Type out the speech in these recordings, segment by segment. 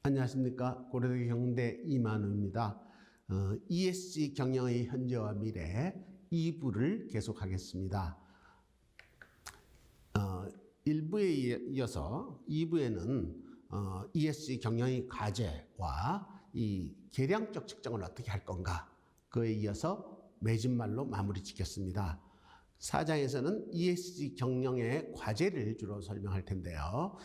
안녕하십니까. 고려대 경대 이만우입니다. ESG 경영의 현재와 미래 2부를 계속하겠습니다. 1부에 이어서 2부에는 ESG 경영의 과제와 이 계량적 측정을 어떻게 할 건가, 그에 이어서 매진말로 마무리 짓겠습니다. 4장에서는 ESG 경영의 과제를 주로 설명할 텐데요.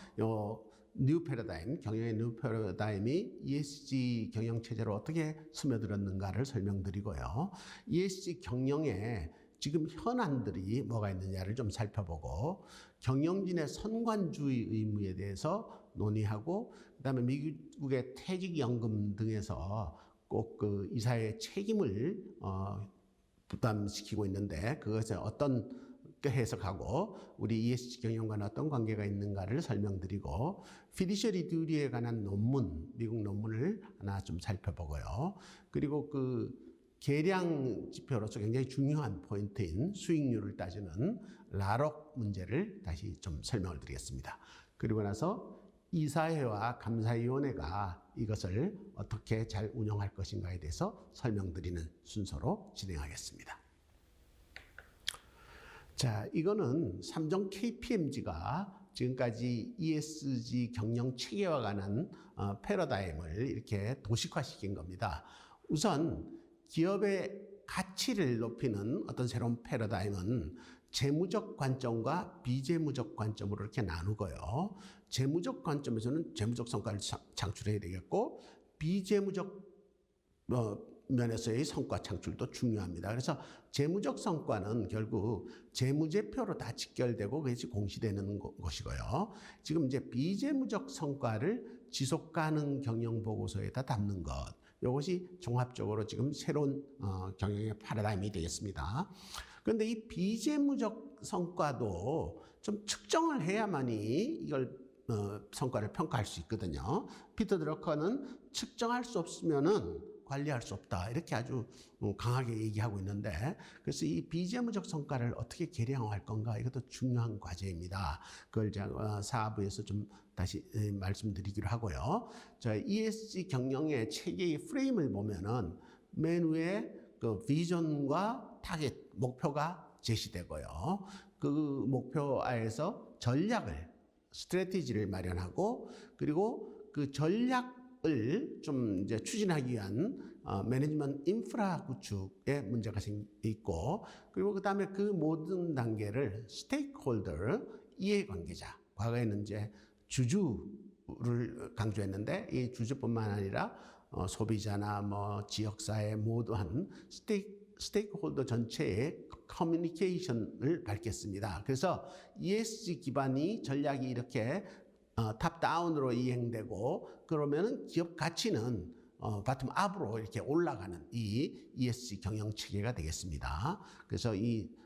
뉴 패러다임, 경영의 뉴 패러다임이 ESG 경영 체제로 어떻게 스며들었는가를 설명드리고요. ESG 경영에 지금 현안들이 뭐가 있느냐를 좀 살펴보고, 경영진의 선관주의 의무에 대해서 논의하고, 그다음에 미국의 퇴직연금 등에서 꼭 그 이사의 책임을 부담시키고 있는데, 그것에 어떻게 해석하고 우리 ESG 경영과는 어떤 관계가 있는가를 설명드리고, 피디셔리 듀티에 관한 논문, 미국 논문을 하나 좀 살펴보고요. 그리고 그 계량 지표로서 굉장히 중요한 포인트인 수익률을 따지는 라록 문제를 다시 좀 설명을 드리겠습니다. 그리고 나서 이사회와 감사위원회가 이것을 어떻게 잘 운영할 것인가에 대해서 설명드리는 순서로 진행하겠습니다. 자, 이거는 3종 KPMG가 지금까지 ESG 경영 체계와 관한 패러다임을 이렇게 도식화시킨 겁니다. 우선 기업의 가치를 높이는 어떤 새로운 패러다임은 재무적 관점과 비재무적 관점으로 이렇게 나누고요. 재무적 관점에서는 재무적 성과를 창출해야 되겠고, 비재무적 면에서의 성과 창출도 중요합니다. 그래서 재무적 성과는 결국 재무제표로 다 직결되고 그것이 공시되는 것이고요. 지금 이제 비재무적 성과를 지속가능 경영 보고서에다 담는 것, 이것이 종합적으로 지금 새로운 경영의 패러다임이 되겠습니다. 그런데 이 비재무적 성과도 좀 측정을 해야만이 이걸 성과를 평가할 수 있거든요. 피터 드러커는 측정할 수 없으면은 관리할 수 없다, 이렇게 아주 강하게 얘기하고 있는데, 그래서 이 비재무적 성과를 어떻게 계량할 건가, 이것도 중요한 과제입니다. 그걸 제가 4부에서 좀 다시 말씀드리기로 하고요. 자, ESG 경영의 체계의 프레임을 보면은 맨 위에 그 비전과 타겟, 목표가 제시되고요. 그 목표 하에서 전략을, 스트래티지를 마련하고, 그리고 그 전략을 좀 이제 추진하기 위한 매니지먼트 인프라 구축에 문제가 있고, 그리고 그 다음에 그 모든 단계를 스테이크홀더, 이해관계자, 과거에는 이제 주주를 강조했는데, 이 주주뿐만 아니라 소비자나 뭐 지역사회 모두한 스테이크홀더 전체의 커뮤니케이션을 밝혔습니다. 그래서 ESG 기반이 전략이 이렇게 탑다운으로 이행되고, 그러면은 기업 가치는 바텀업으로 이렇게 올라가는 이 ESG 경영 체계가 되겠습니다. 그래서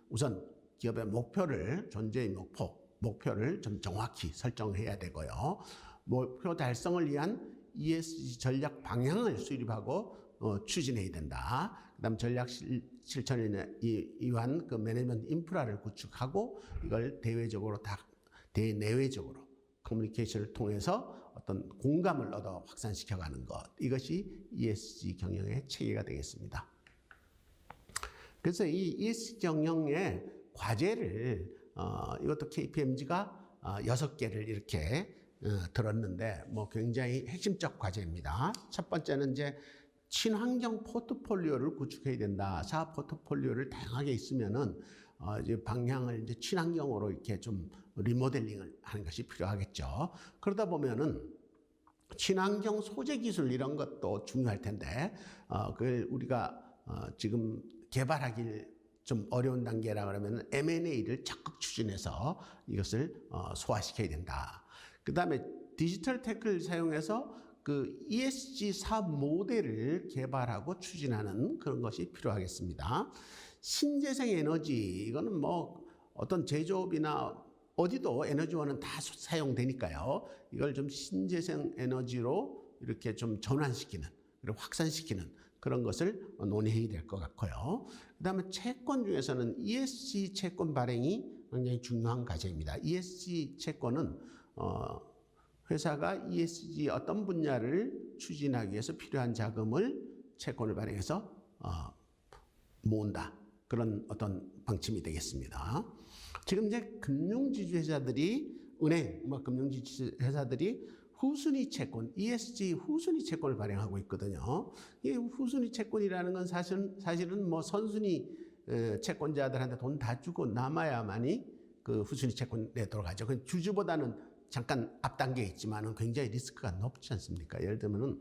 우선 기업의 목표를, 존재의 목표를 좀 정확히 설정해야 되고요. 목표 달성을 위한 ESG 전략 방향을 수립하고 추진해야 된다. 그다음 전략 실천에 위한 그 매니지먼트 인프라를 구축하고, 이걸 대내외적으로 커뮤니케이션을 통해서 어떤 공감을 얻어 확산시켜가는 것, 이것이 ESG 경영의 체계가 되겠습니다. 그래서 이 ESG 경영의 과제를 이것도 KPMG가 6개를 이렇게 들었는데, 뭐 굉장히 핵심적 과제입니다. 첫 번째는 이제 친환경 포트폴리오를 구축해야 된다. 사업 포트폴리오를 다양하게 있으면은 이제 방향을 이제 친환경으로 이렇게 좀 리모델링을 하는 것이 필요하겠죠. 그러다 보면은 친환경 소재 기술 이런 것도 중요할 텐데, 그걸 우리가 지금 개발하기 좀 어려운 단계라 그러면 M&A를 적극 추진해서 이것을 소화시켜야 된다. 그 다음에 디지털 테크를 사용해서 그 ESG 사업 모델을 개발하고 추진하는 그런 것이 필요하겠습니다. 신재생 에너지, 이거는 뭐 어떤 제조업이나 어디도 에너지원은 다 사용되니까요. 이걸 좀 신재생 에너지로 이렇게 좀 전환시키는, 그리고 확산시키는 그런 것을 논의해야 될 것 같고요. 그 다음에 채권 중에서는 ESG 채권 발행이 굉장히 중요한 과제입니다. ESG 채권은 회사가 ESG 어떤 분야를 추진하기 위해서 필요한 자금을 채권을 발행해서 모은다. 그런 어떤 방침이 되겠습니다. 지금 이제 금융지주 회사들이 은행, 금융지주 회사들이 후순위 채권, ESG 후순위 채권을 발행하고 있거든요. 이 후순위 채권이라는 건 사실은 뭐 선순위 채권자들한테 돈 다 주고 남아야만이 그 후순위 채권 내도록 하죠. 그 주주보다는 잠깐 앞단계에 있지만은 굉장히 리스크가 높지 않습니까? 예를 들면은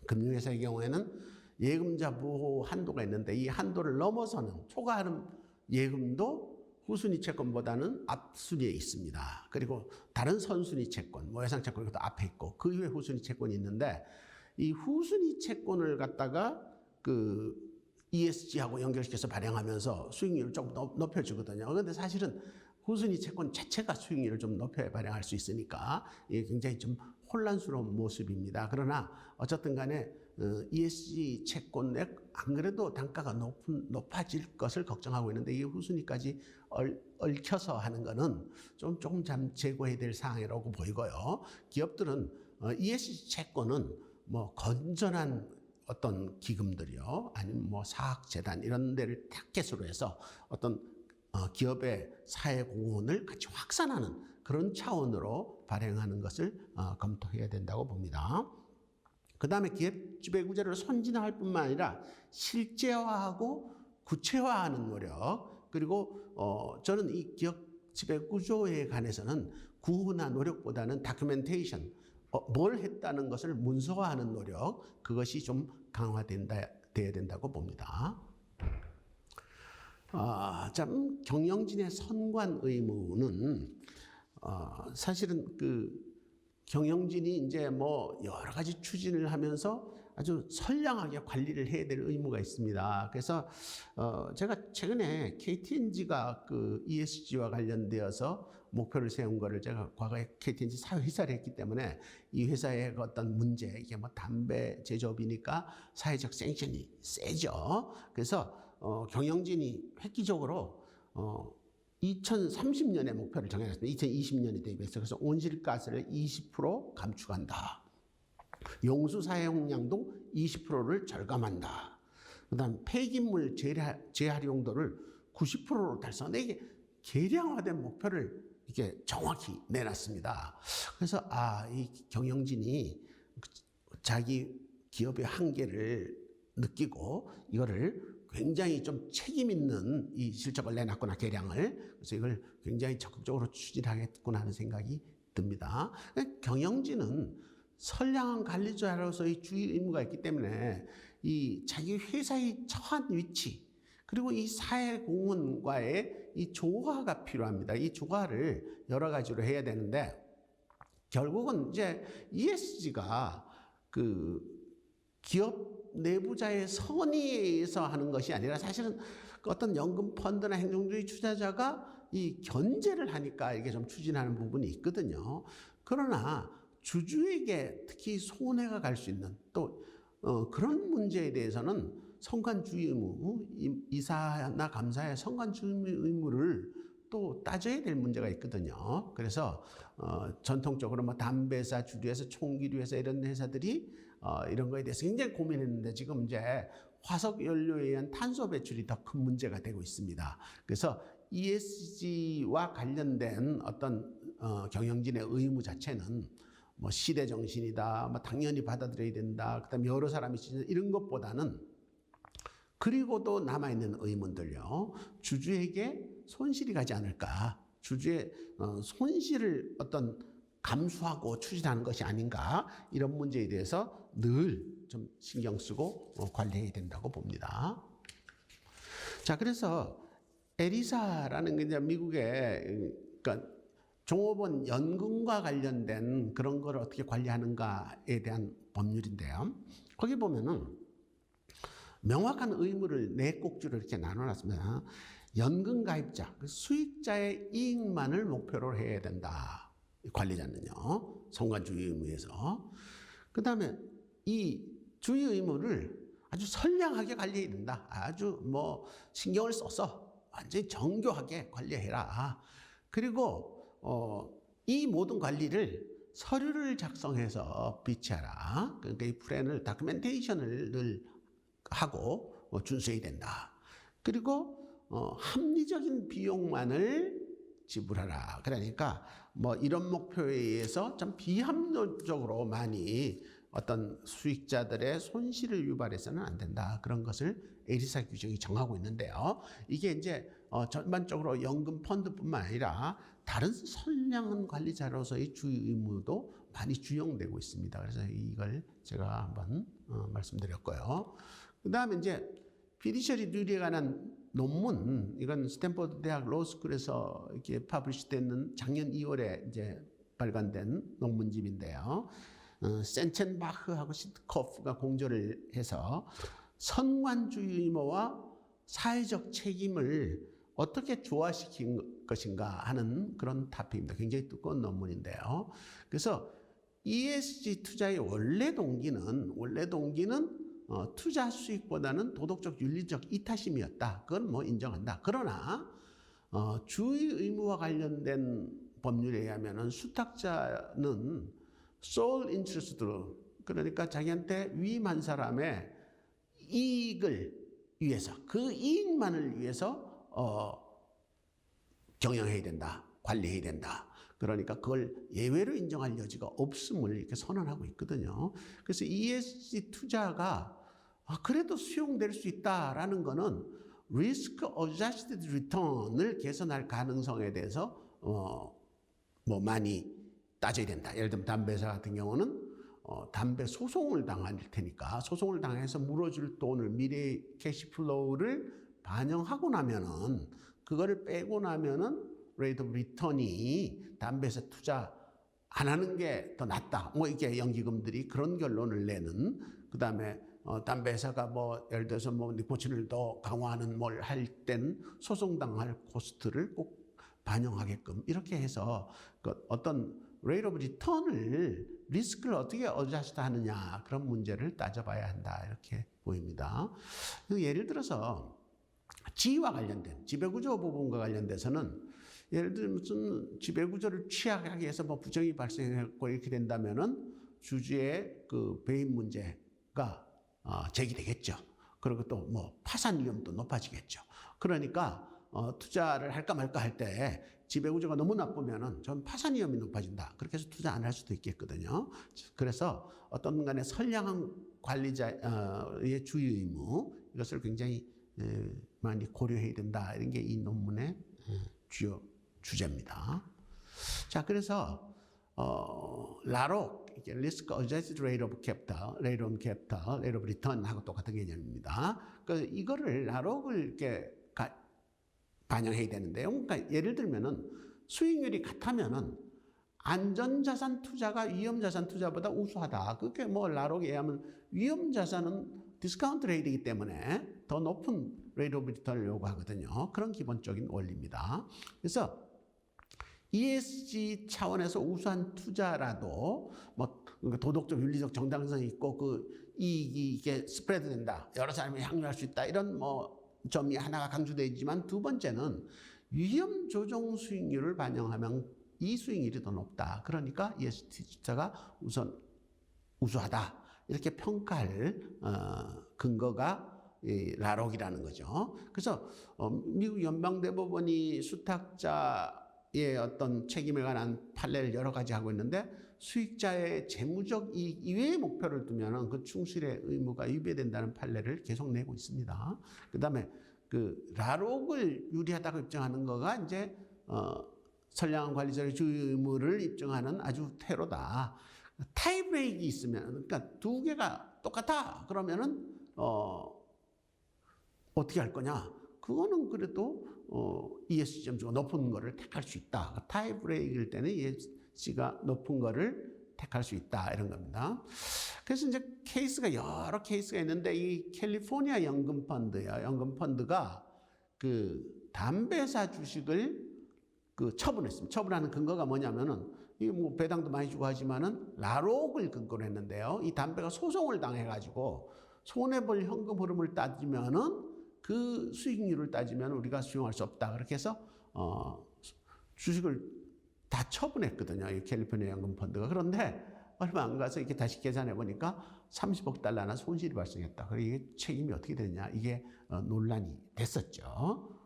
금융회사의 경우에는 예금자 보호 한도가 있는데 이 한도를 넘어서는 초과하는 예금도 후순위 채권보다는 앞순위에 있습니다. 그리고 다른 선순위 채권, 외상채권 이것도 앞에 있고 그 이후에 후순위 채권이 있는데 이 후순위 채권을 갖다가 그 ESG하고 연결시켜서 발행하면서 수익률을 좀 높여주거든요. 그런데 사실은 후순위 채권 자체가 수익률을 좀 높여 발행할 수 있으니까 이게 굉장히 좀 혼란스러운 모습입니다. 그러나 어쨌든 간에 ESG 채권에 안 그래도 단가가 높아질 것을 걱정하고 있는데 이 후순위까지 얽혀서 하는 거는 조금 참 제고해야 될 사항이라고 보이고요. 기업들은 ESG 채권은 뭐 건전한 어떤 기금들이요, 아니면 뭐 사학재단 이런 데를 타겟으로 해서 어떤 기업의 사회 공헌을 같이 확산하는 그런 차원으로 발행하는 것을 검토해야 된다고 봅니다. 그 다음에 기업 지배 구조를 선진화할 뿐만 아니라 실제화하고 구체화하는 노력, 그리고 저는 이 기업 지배 구조에 관해서는 구호나 노력보다는 다큐멘테이션, 뭘 했다는 것을 문서화하는 노력, 그것이 좀 강화돼야 된다고 봅니다. 참 경영진의 선관 의무는 사실은 그 경영진이 이제 뭐 여러 가지 추진을 하면서 아주 선량하게 관리를 해야 될 의무가 있습니다. 그래서 제가 최근에 KT&G가 그 ESG와 관련되어서 목표를 세운 거를 제가 과거에 KT&G 사회이사를 했기 때문에 이 회사의 어떤 문제, 이게 뭐 담배 제조업이니까 사회적 생션이 세죠. 그래서 경영진이 획기적으로 2030년에 목표를 정해놨습니다. 2020년에 대비해서. 그래서 온실가스를 20% 감축한다. 용수 사용량도 20%를 절감한다. 그다음 폐기물 재활용도를 90%로 달성한다. 이게 계량화된 목표를 이렇게 정확히 내놨습니다. 그래서 이 경영진이 자기 기업의 한계를 느끼고 이거를 굉장히 좀 책임 있는 이 실적을 내놨구나, 계량을. 그래서 이걸 굉장히 적극적으로 추진하겠구나 하는 생각이 듭니다. 경영진은 선량한 관리자로서의 주의 의무가 있기 때문에 이 자기 회사의 처한 위치, 그리고 이 사회 공헌과의 이 조화가 필요합니다. 이 조화를 여러 가지로 해야 되는데 결국은 이제 ESG가 그 기업 내부자의 선의에 의해서 하는 것이 아니라 사실은 어떤 연금 펀드나 행동주의 투자자가 이 견제를 하니까 이게 좀 추진하는 부분이 있거든요. 그러나 주주에게 특히 손해가 갈 수 있는 또 그런 문제에 대해서는 선관주의 의무, 이사나 감사의 선관주의 의무를 또 따져야 될 문제가 있거든요. 그래서 전통적으로 뭐 담배사, 주류회사, 총기류회사 이런 회사들이 이런 거에 대해서 굉장히 고민했는데 지금 이제 화석 연료에 의한 탄소 배출이 더 큰 문제가 되고 있습니다. 그래서 ESG와 관련된 어떤 경영진의 의무 자체는 뭐 시대 정신이다, 뭐 당연히 받아들여야 된다, 그다음 여러 사람이 이런 것보다는 그리고도 남아있는 의문들요. 주주에게 손실이 가지 않을까, 주주의 손실을 어떤 감수하고 추진하는 것이 아닌가, 이런 문제에 대해서 늘 좀 신경 쓰고 관리해야 된다고 봅니다. 자, 그래서 에리사라는 게 이제 미국의 그러니까 종업원 연금과 관련된 그런 걸 어떻게 관리하는가에 대한 법률인데요. 거기 보면은 명확한 의무를 네 꼭지로 이렇게 나눠놨습니다. 연금 가입자, 수익자의 이익만을 목표로 해야 된다. 관리자는요, 선관주의 의무에서. 그 다음에 이 주의 의무를 아주 선량하게 관리해야 된다. 아주 뭐 신경을 써서 완전히 정교하게 관리해라. 그리고 이 모든 관리를 서류를 작성해서 비치하라. 그러니까 이 플랜을 다큐멘테이션을 늘 하고 준수해야 된다. 그리고 합리적인 비용만을 지불하라. 그러니까 뭐 이런 목표에 의해서 좀 비합리적으로 많이 어떤 수익자들의 손실을 유발해서는 안 된다. 그런 것을 에리사 규정이 정하고 있는데요. 이게 이제 전반적으로 연금 펀드뿐만 아니라 다른 선량한 관리자로서의 주의 의무도 많이 준용되고 있습니다. 그래서 이걸 제가 한번 말씀드렸고요. 그 다음에 이제 피디셔리 듀리에 관한 논문, 이건 스탠퍼드 대학 로스쿨에서 이렇게 퍼블리시되는 작년 2월에 이제 발간된 논문집인데요. 센첸바흐하고 시트코프가 공조를 해서 선관주의 의무와 사회적 책임을 어떻게 조화시킨 것인가 하는 그런 토픽입니다. 굉장히 두꺼운 논문인데요. 그래서 ESG 투자의 원래 동기는 투자 수익보다는 도덕적 윤리적 이타심이었다. 그건 뭐 인정한다. 그러나 주의 의무와 관련된 법률에 의하면은 수탁자는 sole interest, 그러니까 자기한테 위임한 사람의 이익을 위해서, 그 이익만을 위해서 경영해야 된다, 관리해야 된다. 그러니까 그걸 예외로 인정할 여지가 없음을 이렇게 선언하고 있거든요. 그래서 ESG 투자가 그래도 수용될 수 있다라는 거는 리스크 어저스티드 리턴을 개선할 가능성에 대해서 뭐 많이 따져야 된다. 예를 들면 담배사 같은 경우는 담배 소송을 당할 테니까 소송을 당해서 물어줄 돈을 미래의 캐시플로우를 반영하고 나면은 그거를 빼고 나면은 레이트 오브 리턴이 담배사 투자 안 하는 게 더 낫다. 뭐 이게 연기금들이 그런 결론을 내는, 그 다음에 담배 회사가 뭐 예를 들어서 뭐 니코틴을 더 강화하는 뭘 할 땐 소송당할 코스트를 꼭 반영하게끔 이렇게 해서 그 어떤 레이트 오브 리턴을 리스크를 어떻게 어저스트 하느냐 그런 문제를 따져봐야 한다 이렇게 보입니다. 예를 들어서 지위와 관련된 지배구조 부분과 관련돼서는 예를 들면 무슨 지배구조를 취약하게 해서 뭐 부정이 발생했고 이렇게 된다면은 주주의 그 배임 문제가 제기되겠죠. 그리고 또 뭐 파산 위험도 높아지겠죠. 그러니까 투자를 할까 말까 할 때 지배구조가 너무 나쁘면은 전 파산 위험이 높아진다. 그렇게 해서 투자 안 할 수도 있겠거든요. 그래서 어떤 간에 선량한 관리자의 주의 의무, 이것을 굉장히 많이 고려해야 된다. 이런 게 이 논문의 주요 주제입니다. 자, 그래서 라록, 리스크 어저스티드 레이트 오브 캐피탈, 레이트 오브 캐피탈, 레이트 오브 리턴하고 똑같은 개념입니다. 그 이거를 라록을 이렇게 반영해야 되는데요. 그러니까 예를 들면은 수익률이 같다면은 안전자산 투자가 위험자산 투자보다 우수하다. 그게 뭐 라록에 의하면 위험자산은 디스카운트 레이트이기 때문에 더 높은 레이트 오브 리턴을 요구하거든요. 그런 기본적인 원리입니다. 그래서 ESG 차원에서 우수한 투자라도 뭐 도덕적 윤리적 정당성이 있고 그 이익이 이게 스프레드 된다, 여러 사람이 향유할 수 있다, 이런 뭐 점이 하나가 강조되어 있지만, 두 번째는 위험 조정 수익률을 반영하면 이 수익률이 더 높다. 그러니까 ESG 투자가 우선 우수하다 이렇게 평가할 근거가 이 라록이라는 거죠. 그래서 미국 연방대법원이 수탁자의 어떤 책임에 관한 판례를 여러 가지 하고 있는데, 수익자의 재무적 이익 이외의 목표를 두면은 그 충실의 의무가 위배된다는 판례를 계속 내고 있습니다. 그 다음에 그 라록을 유리하다고 입증하는 거가 이제 선량한 관리자의 주의 의무를 입증하는 아주 퇴로다. 타이브레이크가 있으면, 그러니까 두 개가 똑같아 그러면은 어떻게 할 거냐? 그거는 그래도 ESG 점수가 높은 거를 택할 수 있다. 타이브레이크일 때는 ESG가 높은 거를 택할 수 있다, 이런 겁니다. 그래서 이제 여러 케이스가 있는데, 이 캘리포니아 연금 펀드가 그 담배사 주식을 그 처분했습니다. 처분하는 근거가 뭐냐면은, 이 뭐 배당도 많이 주고 하지만은 라록을 근거로 했는데요. 이 담배가 소송을 당해가지고 손해볼 현금 흐름을 따지면은 그 수익률을 따지면 우리가 수용할 수 없다. 그렇게 해서 주식을 다 처분했거든요. 이 캘리포니아 연금 펀드가. 그런데 얼마 안 가서 이렇게 다시 계산해 보니까 30억 달러나 손실이 발생했다. 그리고 이게 책임이 어떻게 되느냐, 이게 논란이 됐었죠.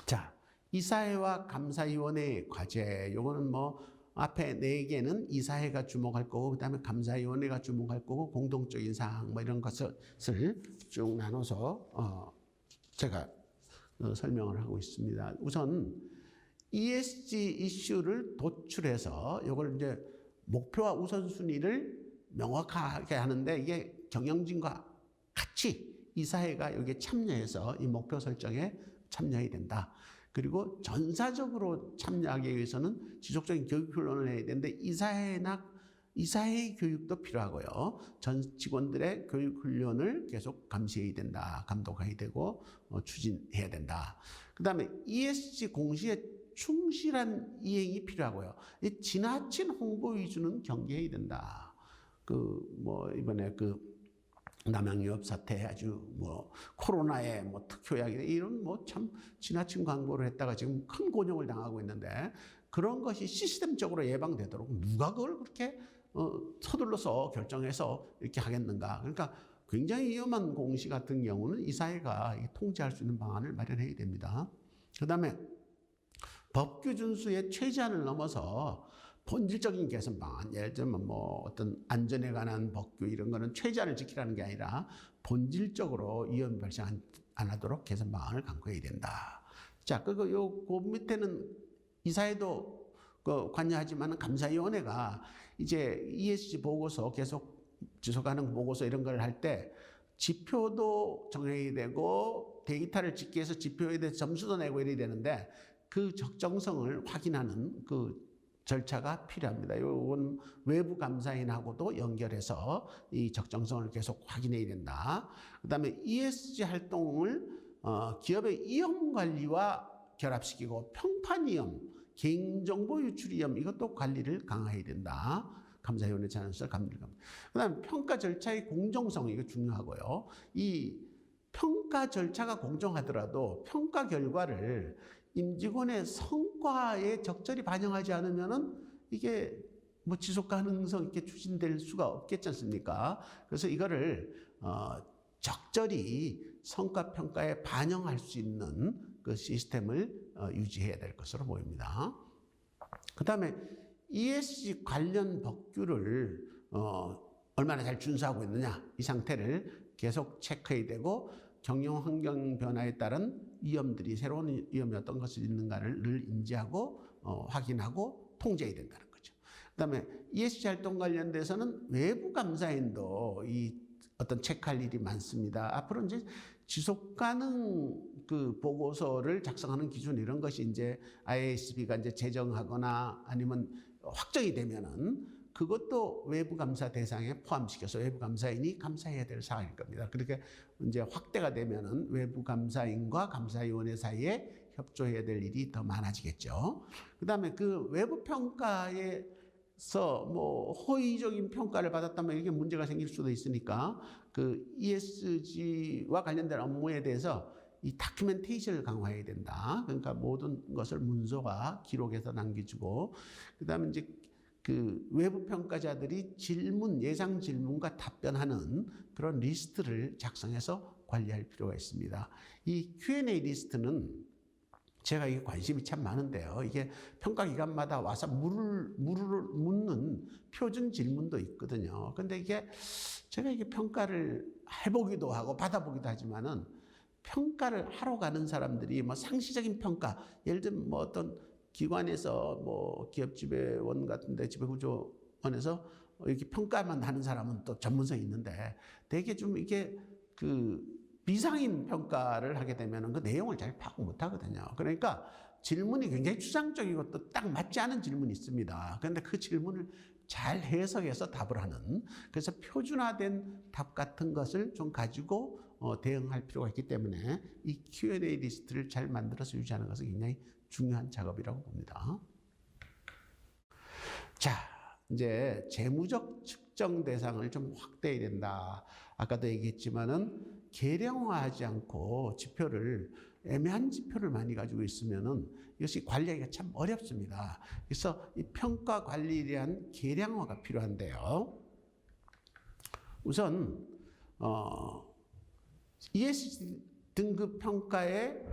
자, 이사회와 감사위원회의 과제, 요거는 뭐 앞에 4개는 이사회가 주목할 거고, 그다음에 감사위원회가 주목할 거고, 공동적인 사항 뭐 이런 것을 쭉 나눠서 제가 설명을 하고 있습니다. 우선 ESG 이슈를 도출해서 이걸 이제 목표와 우선순위를 명확하게 하는데, 이게 경영진과 같이 이사회가 여기에 참여해서 이 목표 설정에 참여해야 된다. 그리고 전사적으로 참여하기 위해서는 지속적인 교육 훈련을 해야 되는데, 이사회의 교육도 필요하고요. 전 직원들의 교육 훈련을 계속 감시해야 된다. 감독해야 되고 추진해야 된다. 그다음에 ESG 공시에 충실한 이행이 필요하고요. 이 지나친 홍보 위주는 경계해야 된다. 이번에 남양유업 사태 아주 코로나에 특효약이 이런 참 지나친 광고를 했다가 지금 큰 곤욕을 당하고 있는데, 그런 것이 시스템적으로 예방되도록 누가 그걸 그렇게 서둘러서 결정해서 이렇게 하겠는가. 그러니까 굉장히 위험한 공시 같은 경우는 이사회가 통제할 수 있는 방안을 마련해야 됩니다. 그다음에 법규 준수의 최저한을 넘어서 본질적인 개선 방안, 예를 들면 어떤 안전에 관한 법규 이런 거는 최저한을 지키라는 게 아니라 본질적으로 위험이 발생 안 하도록 개선 방안을 강구해야 된다. 자, 그 밑에는 이사회도 관여하지만 감사위원회가 이제 ESG 보고서 계속 지속가능 보고서 이런 걸 할 때 지표도 정해야 되고 데이터를 집계해서 지표에 대해서 점수도 내고 이래야 되는데, 그 적정성을 확인하는 절차가 필요합니다. 이건 외부 감사인하고도 연결해서 이 적정성을 계속 확인해야 된다. 그다음에 ESG 활동을 기업의 위험 관리와 결합시키고 평판 위험, 개인정보 유출 위험 이것도 관리를 강화해야 된다. 감사위원회 차원에서 그다음에 평가 절차의 공정성 이거 중요하고요. 이 평가 절차가 공정하더라도 평가 결과를 임직원의 성과에 적절히 반영하지 않으면은 이게 지속 가능성 있게 추진될 수가 없겠지 않습니까? 그래서 이거를 적절히 성과 평가에 반영할 수 있는 그 시스템을 유지해야 될 것으로 보입니다. 그다음에 ESG 관련 법규를 얼마나 잘 준수하고 있느냐, 이 상태를 계속 체크해야 되고, 경영 환경 변화에 따른 위험들이, 새로운 위험이 어떤 것이 있는가를 늘 인지하고 확인하고 통제해야 된다는 거죠. 그다음에 ESG 활동 관련돼서는 외부 감사인도 이 어떤 체크할 일이 많습니다. 앞으로 이제 지속 가능 보고서를 작성하는 기준 이런 것이 이제 IASB가 이제 제정하거나 아니면 확정이 되면은 그것도 외부 감사 대상에 포함시켜서 외부 감사인이 감사해야 될 사항일 겁니다. 그렇게 이제 확대가 되면은 외부 감사인과 감사위원회 사이에 협조해야 될 일이 더 많아지겠죠. 그다음에 그 외부 평가에서 허위적인 평가를 받았다면 이게 문제가 생길 수도 있으니까 그 ESG와 관련된 업무에 대해서 이 다큐멘테이션을 강화해야 된다. 그러니까 모든 것을 문서와 기록해서 남겨주고, 그다음에 이제 그 외부 평가자들이 예상 질문과 답변하는 그런 리스트를 작성해서 관리할 필요가 있습니다. 이 Q&A 리스트는 제가 이게 관심이 참 많은데요. 이게 평가 기관마다 와서 묻는 표준 질문도 있거든요. 근데 제가 이게 평가를 해보기도 하고 받아보기도 하지만은, 평가를 하러 가는 사람들이 상시적인 평가, 예를 들면 어떤 기관에서 기업 지배원 같은데 지배구조원에서 이렇게 평가만 하는 사람은 또 전문성이 있는데, 되게 좀 이게 비상인 평가를 하게 되면 그 내용을 잘 파악 못 하거든요. 그러니까 질문이 굉장히 추상적이고 또 딱 맞지 않은 질문이 있습니다. 그런데 그 질문을 잘 해석해서 답을 하는, 그래서 표준화된 답 같은 것을 좀 가지고 대응할 필요가 있기 때문에 이 Q&A 리스트를 잘 만들어서 유지하는 것은 굉장히 중요한 작업이라고 봅니다. 자, 이제 재무적 측정 대상을 좀 확대해야 된다. 아까도 얘기했지만은 계량화하지 않고 지표를 애매한 지표를 많이 가지고 있으면은 이것이 관리하기가 참 어렵습니다. 그래서 이 평가 관리에 대한 계량화가 필요한데요. 우선 ESG 등급 평가의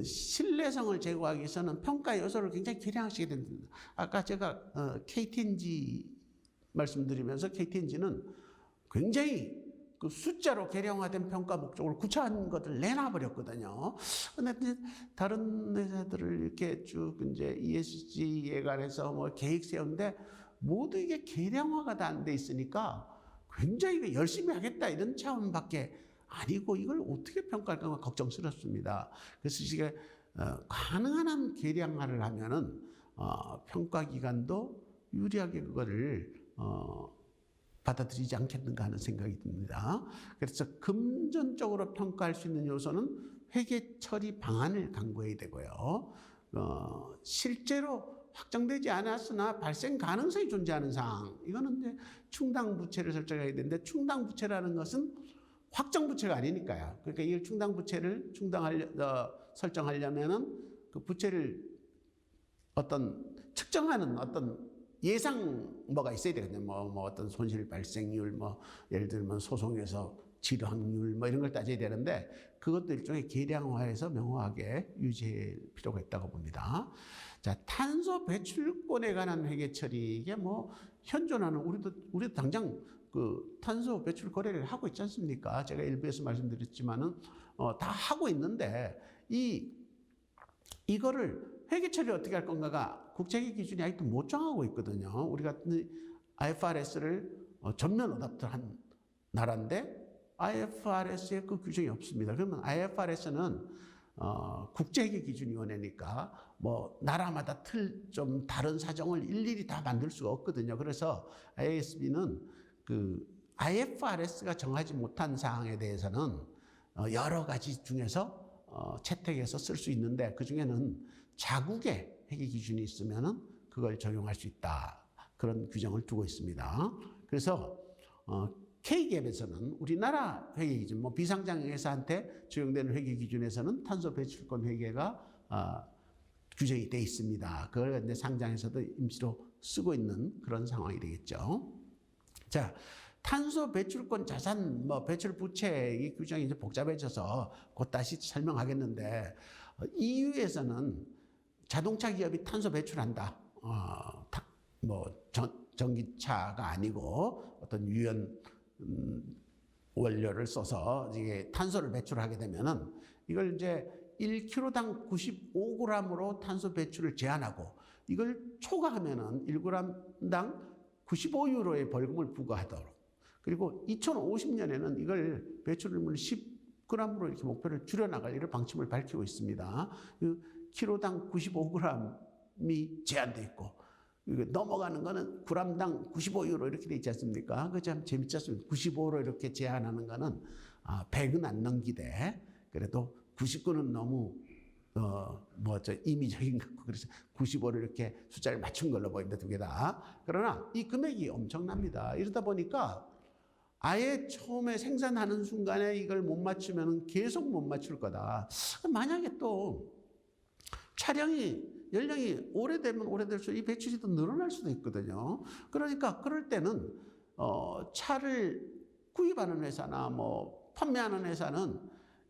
신뢰성을 제고하기 위해서는 평가 요소를 굉장히 계량하시게 됩니다. 아까 제가 KTNG 말씀드리면서 KTNG는 굉장히 그 숫자로 계량화된 평가 목적을 구체화한 것을 내놔버렸거든요. 근데 다른 회사들을 이렇게 쭉 이제 ESG에 관해서 뭐 계획 세우는데 모두 이게 계량화가 다 안 돼 있으니까 굉장히 열심히 하겠다 이런 차원밖에 아니고 이걸 어떻게 평가할까 걱정스럽습니다. 그래서 이게 가능한 한 계량화를 하면은 평가 기관도 유리하게 그거를 받아들이지 않겠는가 하는 생각이 듭니다. 그래서 금전적으로 평가할 수 있는 요소는 회계 처리 방안을 강구해야 되고요. 실제로 확정되지 않았으나 발생 가능성이 존재하는 사항, 이거는 이제 충당 부채를 설정해야 되는데 충당 부채라는 것은 확정 부채가 아니니까요. 그러니까 이 충당 부채를 설정하려면은 그 부채를 측정하는 어떤 예상 뭐가 있어야 되거든요. 뭐 어떤 손실 발생률, 예를 들면 소송에서 질환율 이런 걸 따져야 되는데 그것도 일종의 계량화해서 명확하게 유지할 필요가 있다고 봅니다. 자, 탄소 배출권에 관한 회계 처리, 이게 현존하는 우리도 당장 그 탄소 배출 거래를 하고 있지 않습니까? 제가 일부에서 말씀드렸지만은 다 하고 있는데 이거를 회계 처리 어떻게 할 건가가 국제회계 기준이 아직도 못 정하고 있거든요. 우리가 IFRS를 전면 어답트한 나라인데 IFRS에 그 규정이 없습니다. 그러면 IFRS는 국제회계 기준위원회니까 나라마다 좀 다른 사정을 일일이 다 만들 수가 없거든요. 그래서 IASB는 그 IFRS가 정하지 못한 사항에 대해서는 여러 가지 중에서 채택해서 쓸 수 있는데 그 중에는 자국의 회계 기준이 있으면은 그걸 적용할 수 있다. 그런 규정을 두고 있습니다. 그래서 K갭에서는 우리나라 회계 기준, 비상장 회사한테 적용되는 회계 기준에서는 탄소 배출권 회계가 규정이 돼 있습니다. 그걸 이제 상장에서도 임시로 쓰고 있는 그런 상황이 되겠죠. 자, 탄소 배출권 자산, 배출 부채 이 규정이 이제 복잡해져서 곧 다시 설명하겠는데 EU에서는 자동차 기업이 탄소 배출한다. 전기차가 아니고 어떤 유연 원료를 써서 이게 탄소를 배출하게 되면은 이걸 이제 1kg당 95g으로 탄소 배출을 제한하고 이걸 초과하면은 1g당 95유로의 벌금을 부과하도록. 그리고 2050년에는 이걸 배출물 10g으로 이렇게 목표를 줄여나갈 이런 방침을 밝히고 있습니다. 키로당 95g이 제한돼 있고 넘어가는 거는 g당 95유로 이렇게 돼 있지 않습니까? 그 참 재밌지 않습니까? 95로 이렇게 제한하는 거는 100은 안 넘기되 그래도 99는 너무 임의적인 것 같고 그래서 95를 이렇게 숫자를 맞춘 걸로 보입니다. 두 개 다. 그러나 이 금액이 엄청납니다. 이러다 보니까 아예 처음에 생산하는 순간에 이걸 못 맞추면 계속 못 맞출 거다. 만약에 또 연령이 오래되면 오래될수록 이 배출이 더 늘어날 수도 있거든요. 그러니까 그럴 때는 차를 구입하는 회사나 판매하는 회사는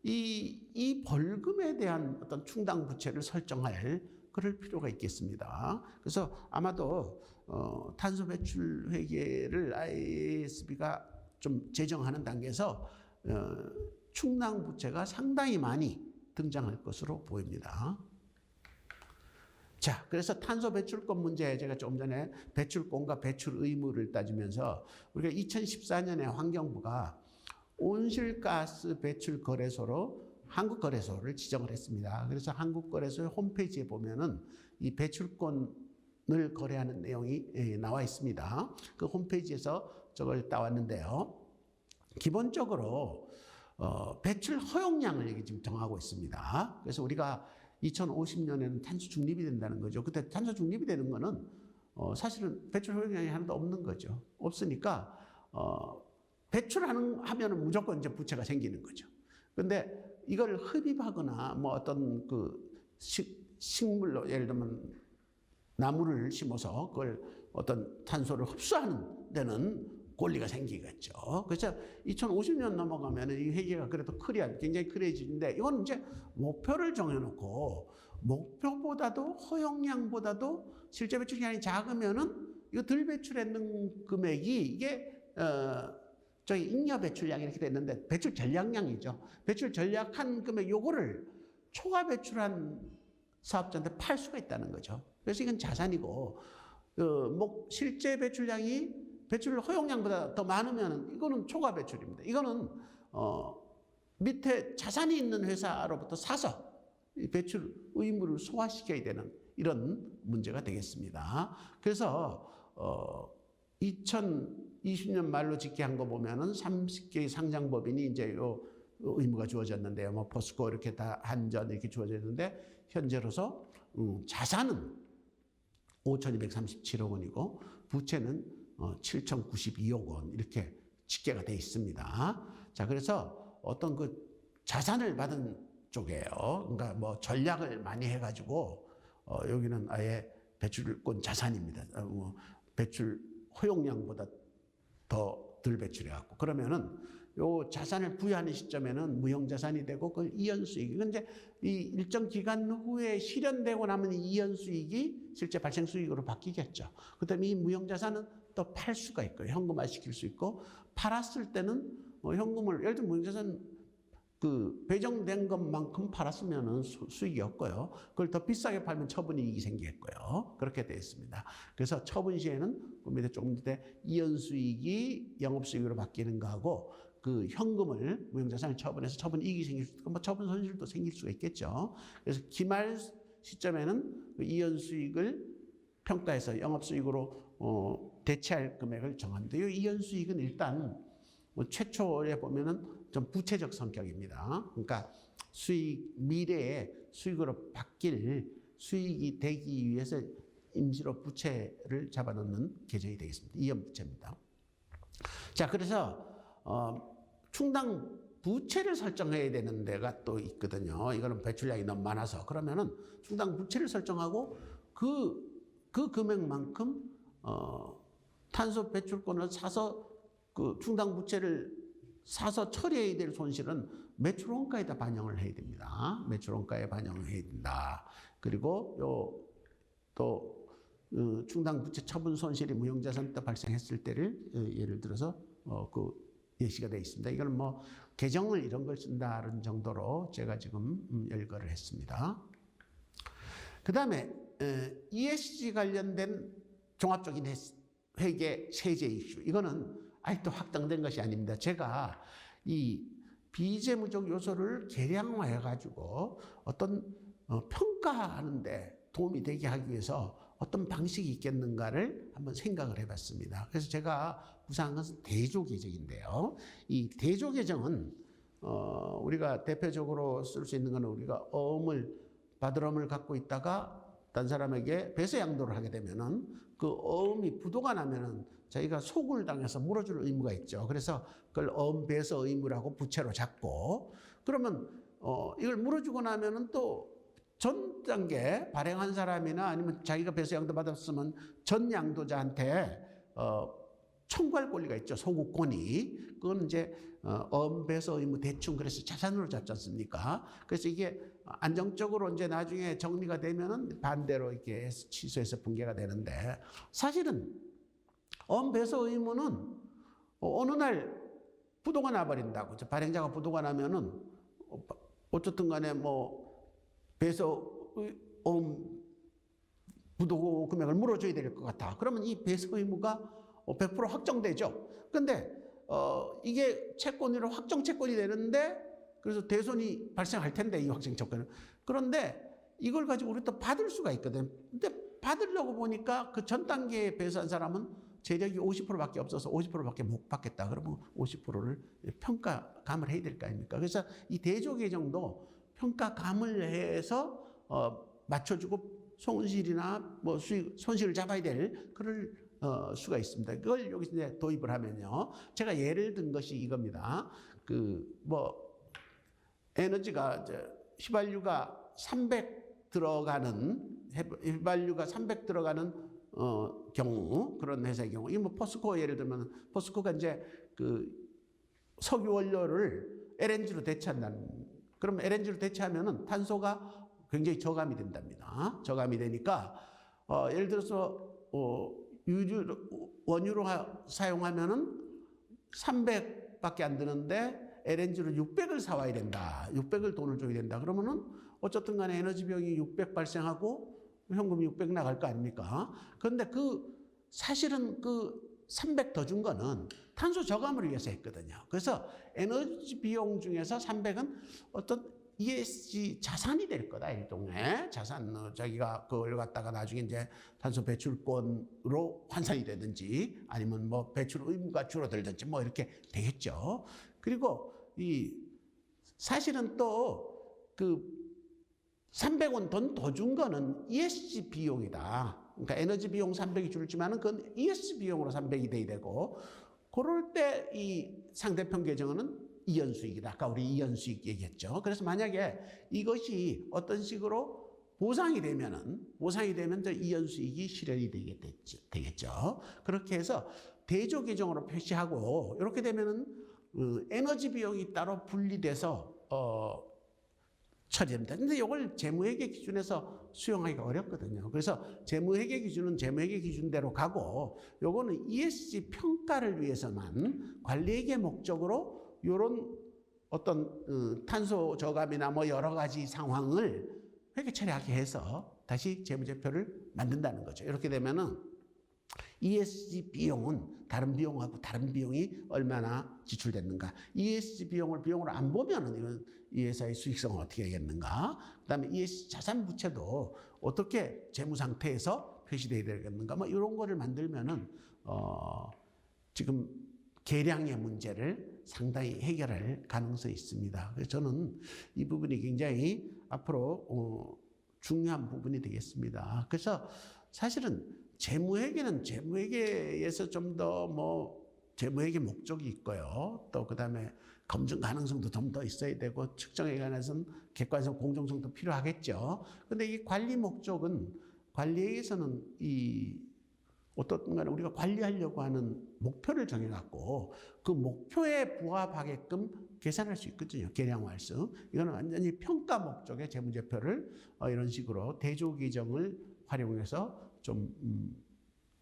이 벌금에 대한 어떤 충당 부채를 설정할 그럴 필요가 있겠습니다. 그래서 아마도 탄소 배출 회계를 IASB가 좀 제정하는 단계에서 충당 부채가 상당히 많이 등장할 것으로 보입니다. 자, 그래서 탄소 배출권 문제 제가 조금 전에 배출권과 배출 의무를 따지면서 우리가 2014년에 환경부가 온실가스 배출 거래소로 한국거래소를 지정을 했습니다. 그래서 한국거래소의 홈페이지에 보면은 이 배출권을 거래하는 내용이 나와 있습니다. 그 홈페이지에서 저걸 따왔는데요. 기본적으로 배출 허용량을 여기 지금 정하고 있습니다. 그래서 우리가 2050년에는 탄소 중립이 된다는 거죠. 그때 탄소 중립이 되는 거는 사실은 배출 허용량이 하나도 없는 거죠. 없으니까 배출하면은 무조건 이제 부채가 생기는 거죠. 근데 이걸 흡입하거나 뭐 어떤 그 식물로 예를 들면 나무를 심어서 그걸 어떤 탄소를 흡수하는 데는 권리가 생기겠죠. 그래서 2050년 넘어가면 이 회계가 그래도 굉장히 크리해지는데 이건 이제 목표를 정해놓고 목표보다도 허용량보다도 실제 배출량이 작으면은 이거 덜 배출했는 금액이 이게 저희 잉여 배출량이 이렇게 됐는데 배출 전략량이죠. 배출 전략한 금액 요거를 초과 배출한 사업자한테 팔 수가 있다는 거죠. 그래서 이건 자산이고 실제 배출량이 배출 허용량보다 더 많으면 이거는 초과 배출입니다. 이거는 밑에 자산이 있는 회사로부터 사서 배출 의무를 소화시켜야 되는 이런 문제가 되겠습니다. 그래서 2020년 말로 집계한 거 보면은 30개의 상장법인이 이제 요 의무가 주어졌는데요. 뭐 포스코 이렇게 다 한전 이렇게 주어졌는데 현재로서 자산은 5,237억 원이고 부채는 7,092억 원 이렇게 집계가 돼 있습니다. 자, 그래서 어떤 그 자산을 받은 쪽이에요. 그러니까 뭐 전략을 많이 해가지고 여기는 아예 배출권 자산입니다. 배출 허용량보다 더 덜 배출해갖고 그러면은 요 자산을 부여하는 시점에는 무형자산이 되고 그걸 이연수익. 이건 이제 이 일정 기간 후에 실현되고 나면 이연수익이 실제 발생수익으로 바뀌겠죠. 그다음에 이 무형자산은 또 팔 수가 있고요. 현금화 시킬 수 있고 팔았을 때는 현금을 예를 들면 무형자산 그 배정된 것만큼 팔았으면은 수익이 없고요. 그걸 더 비싸게 팔면 처분이익이 생기겠고요. 그렇게 되어 있습니다. 그래서 처분 시에는 그 밑에 조금 밑에 이연수익이 영업수익으로 바뀌는 거하고 그 현금을 무형자산을 처분해서 처분이익이 생길 수 있고 뭐 처분 손실도 생길 수가 있겠죠. 그래서 기말 시점에는 그 이연수익을 평가해서 영업수익으로 대체할 금액을 정합니다. 이 이연수익은 일단 뭐 최초에 보면은 좀 부채적 성격입니다. 그러니까 미래에 수익으로 바뀔 수익이 되기 위해서 임시로 부채를 잡아놓는 계정이 되겠습니다. 이연부채입니다. 자, 그래서 충당 부채를 설정해야 되는 데가 또 있거든요. 이거는 배출량이 너무 많아서 그러면은 충당 부채를 설정하고 그 금액만큼 탄소 배출권을 사서 그 충당 부채를 사서 처리해야 될 손실은 매출 원가에다 반영을 해야 됩니다. 매출 원가에 반영을 해야 된다. 그리고 또 충당 부채 처분 손실이 무형자산 때 발생했을 때를 예를 들어서 그 예시가 되어 있습니다. 이거는 뭐 계정을 이런 걸 쓴다는 정도로 제가 지금 열거를 했습니다. 그 다음에 ESG 관련된 종합적인 회계 세제 이슈. 이거는 아직도 확정된 것이 아닙니다. 제가 이 비재무적 요소를 계량화해가지고 어떤 평가하는데 도움이 되게 하기 위해서 어떤 방식이 있겠는가를 한번 생각을 해봤습니다. 그래서 제가 구상한 것은 대조계정인데요. 이 대조계정은 우리가 대표적으로 쓸 수 있는 것은 우리가 바드럼을 갖고 있다가 다른 사람에게 배서 양도를 하게 되면은 그 어음이 부도가 나면은 저희가 소굴 당해서 물어줄 의무가 있죠. 그래서 그걸 어음 배서 의무라고 부채로 잡고 그러면 이걸 물어주고 나면은 또 전 단계 발행한 사람이나 아니면 자기가 배서 양도 받았으면 전 양도자한테 청구할 권리가 있죠. 소구권이. 그건 이제 어음 배서 의무 대충 그래서 자산으로 잡지 않습니까? 그래서 이게 안정적으로 이제 나중에 정리가 되면은 반대로 이렇게 취소해서 분개가 되는데 사실은 어음 배서 의무는 어느 날 부도가 나버린다고. 발행자가 부도가 나면은 어쨌든 간에 뭐 배서 부도 금액을 물어줘야 될 것 같아. 그러면 이 배서 의무가 100% 확정되죠. 근데 이게 채권으로 확정 채권이 되는데 그래서 대손이 발생할 텐데 이 확정 채권은. 그런데 이걸 가지고 우리 또 받을 수가 있거든. 근데 받으려고 보니까 그 전 단계에 배수한 사람은 재력이 50%밖에 없어서 50%밖에 못 받겠다. 그러면 50%를 평가감을 해야 될 거 아닙니까? 그래서 이 대조계정도 평가감을 해서 맞춰주고 손실이나 뭐 손실을 잡아야 될 그럴 수가 있습니다. 그걸 여기서 이제 도입을 하면요. 제가 예를 든 것이 이겁니다. 에너지가 휘발유가 300 들어가는 경우, 그런 회사의 경우, 이 뭐 포스코 예를 들면 포스코가 이제 그 석유 원료를 LNG로 대체한다는, 그럼 LNG로 대체하면은 탄소가 굉장히 저감이 된답니다. 저감이 되니까 예를 들어서 원유로 사용하면은 300밖에 안 드는데 LNG로 600을 사와야 된다. 600을 돈을 줘야 된다. 그러면은 어쨌든 간에 에너지 비용이 600 발생하고 현금이 600 나갈 거 아닙니까? 그런데 사실은 300 더 준 거는 탄소 저감을 위해서 했거든요. 그래서 에너지 비용 중에서 300은 어떤 ESG 자산이 될 거다. 일종의 자산, 자기가 그걸 갖다가 나중에 이제 탄소 배출권으로 환산이 되든지 아니면 뭐 배출 의무가 줄어들든지 뭐 이렇게 되겠죠. 그리고 사실은 또 300원 돈 더 준 거는 ESG 비용이다. 그러니까 에너지 비용 300이 줄지만은 그건 ESG 비용으로 300이 돼야 되고, 그럴 때 이 상대편 계정은 이연수익이다. 아까 우리 이연수익 얘기했죠. 그래서 만약에 이것이 어떤 식으로 보상이 되면 이연수익이 실현이 되겠죠. 그렇게 해서 대조 계정으로 표시하고, 이렇게 되면은 에너지 비용이 따로 분리돼서 처리됩니다. 근데 이걸 재무회계 기준에서 수용하기가 어렵거든요. 그래서 재무회계 기준은 재무회계 기준대로 가고, 요거는 ESG 평가를 위해서만 관리회계 목적으로 요런 어떤 탄소 저감이나 뭐 여러 가지 상황을 회계 처리하게 해서 다시 재무제표를 만든다는 거죠. 이렇게 되면은 ESG 비용은 다른 비용하고 다른 비용이 얼마나 지출됐는가. ESG 비용으로 안 보면은 이건 이 회사의 수익성은 어떻게 하겠는가. 그다음에 ESG 자산 부채도 어떻게 재무 상태에서 표시되어야 되겠는가. 뭐 이런 거를 만들면은 지금 계량의 문제를 상당히 해결할 가능성이 있습니다. 그래서 저는 이 부분이 굉장히 앞으로 중요한 부분이 되겠습니다. 그래서 사실은 재무회계는 재무회계에서 좀 더 재무회계 목적이 있고요. 또 그다음에 검증 가능성도 좀 더 있어야 되고, 측정에 관해서는 객관성, 공정성도 필요하겠죠. 근데 이 관리 목적은 관리에서는 어떻든 간에 우리가 관리하려고 하는 목표를 정해갖고 그 목표에 부합하게끔 계산할 수 있거든요. 계량할 수. 이거는 완전히 평가 목적의 재무제표를 이런 식으로 대조 계정을 활용해서 좀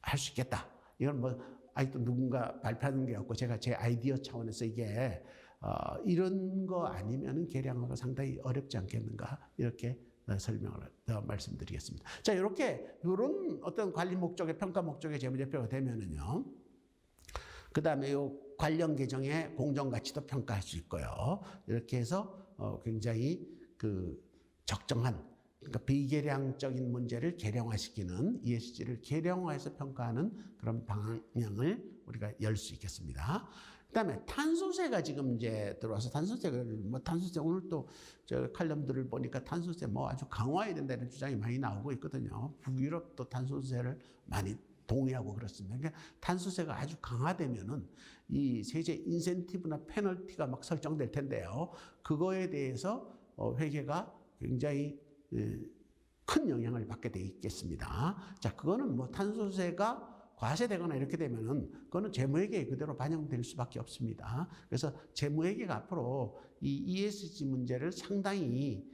할 수 있겠다. 이건 아직도 누군가 발표하는 게 없고 제가 제 아이디어 차원에서 이게 이런 거 아니면은 계량하기가 상당히 어렵지 않겠는가, 이렇게 설명을 말씀드리겠습니다. 자, 이런 어떤 관리 목적의 평가 목적의 재무제표가 되면은요, 그 다음에 요 관련 계정의 공정 가치도 평가할 수 있고요. 이렇게 해서 굉장히 적정한, 그러니까 비계량적인 문제를 계량화시키는, ESG를 계량화해서 평가하는 그런 방향을 우리가 열 수 있겠습니다. 그다음에 탄소세가 지금 이제 들어와서 탄소세 오늘 또 저 칼럼들을 보니까 탄소세 아주 강화해야 된다는 주장이 많이 나오고 있거든요. 북유럽도 탄소세를 많이 동의하고 그렇습니다. 그러니까 탄소세가 아주 강화되면은 이 세제 인센티브나 페널티가 막 설정될 텐데요. 그거에 대해서 회계가 굉장히 큰 영향을 받게 돼 있겠습니다. 자, 그거는 탄소세가 과세되거나 이렇게 되면은 그거는 재무회계에 그대로 반영될 수밖에 없습니다. 그래서 재무회계가 앞으로 이 ESG 문제를 상당히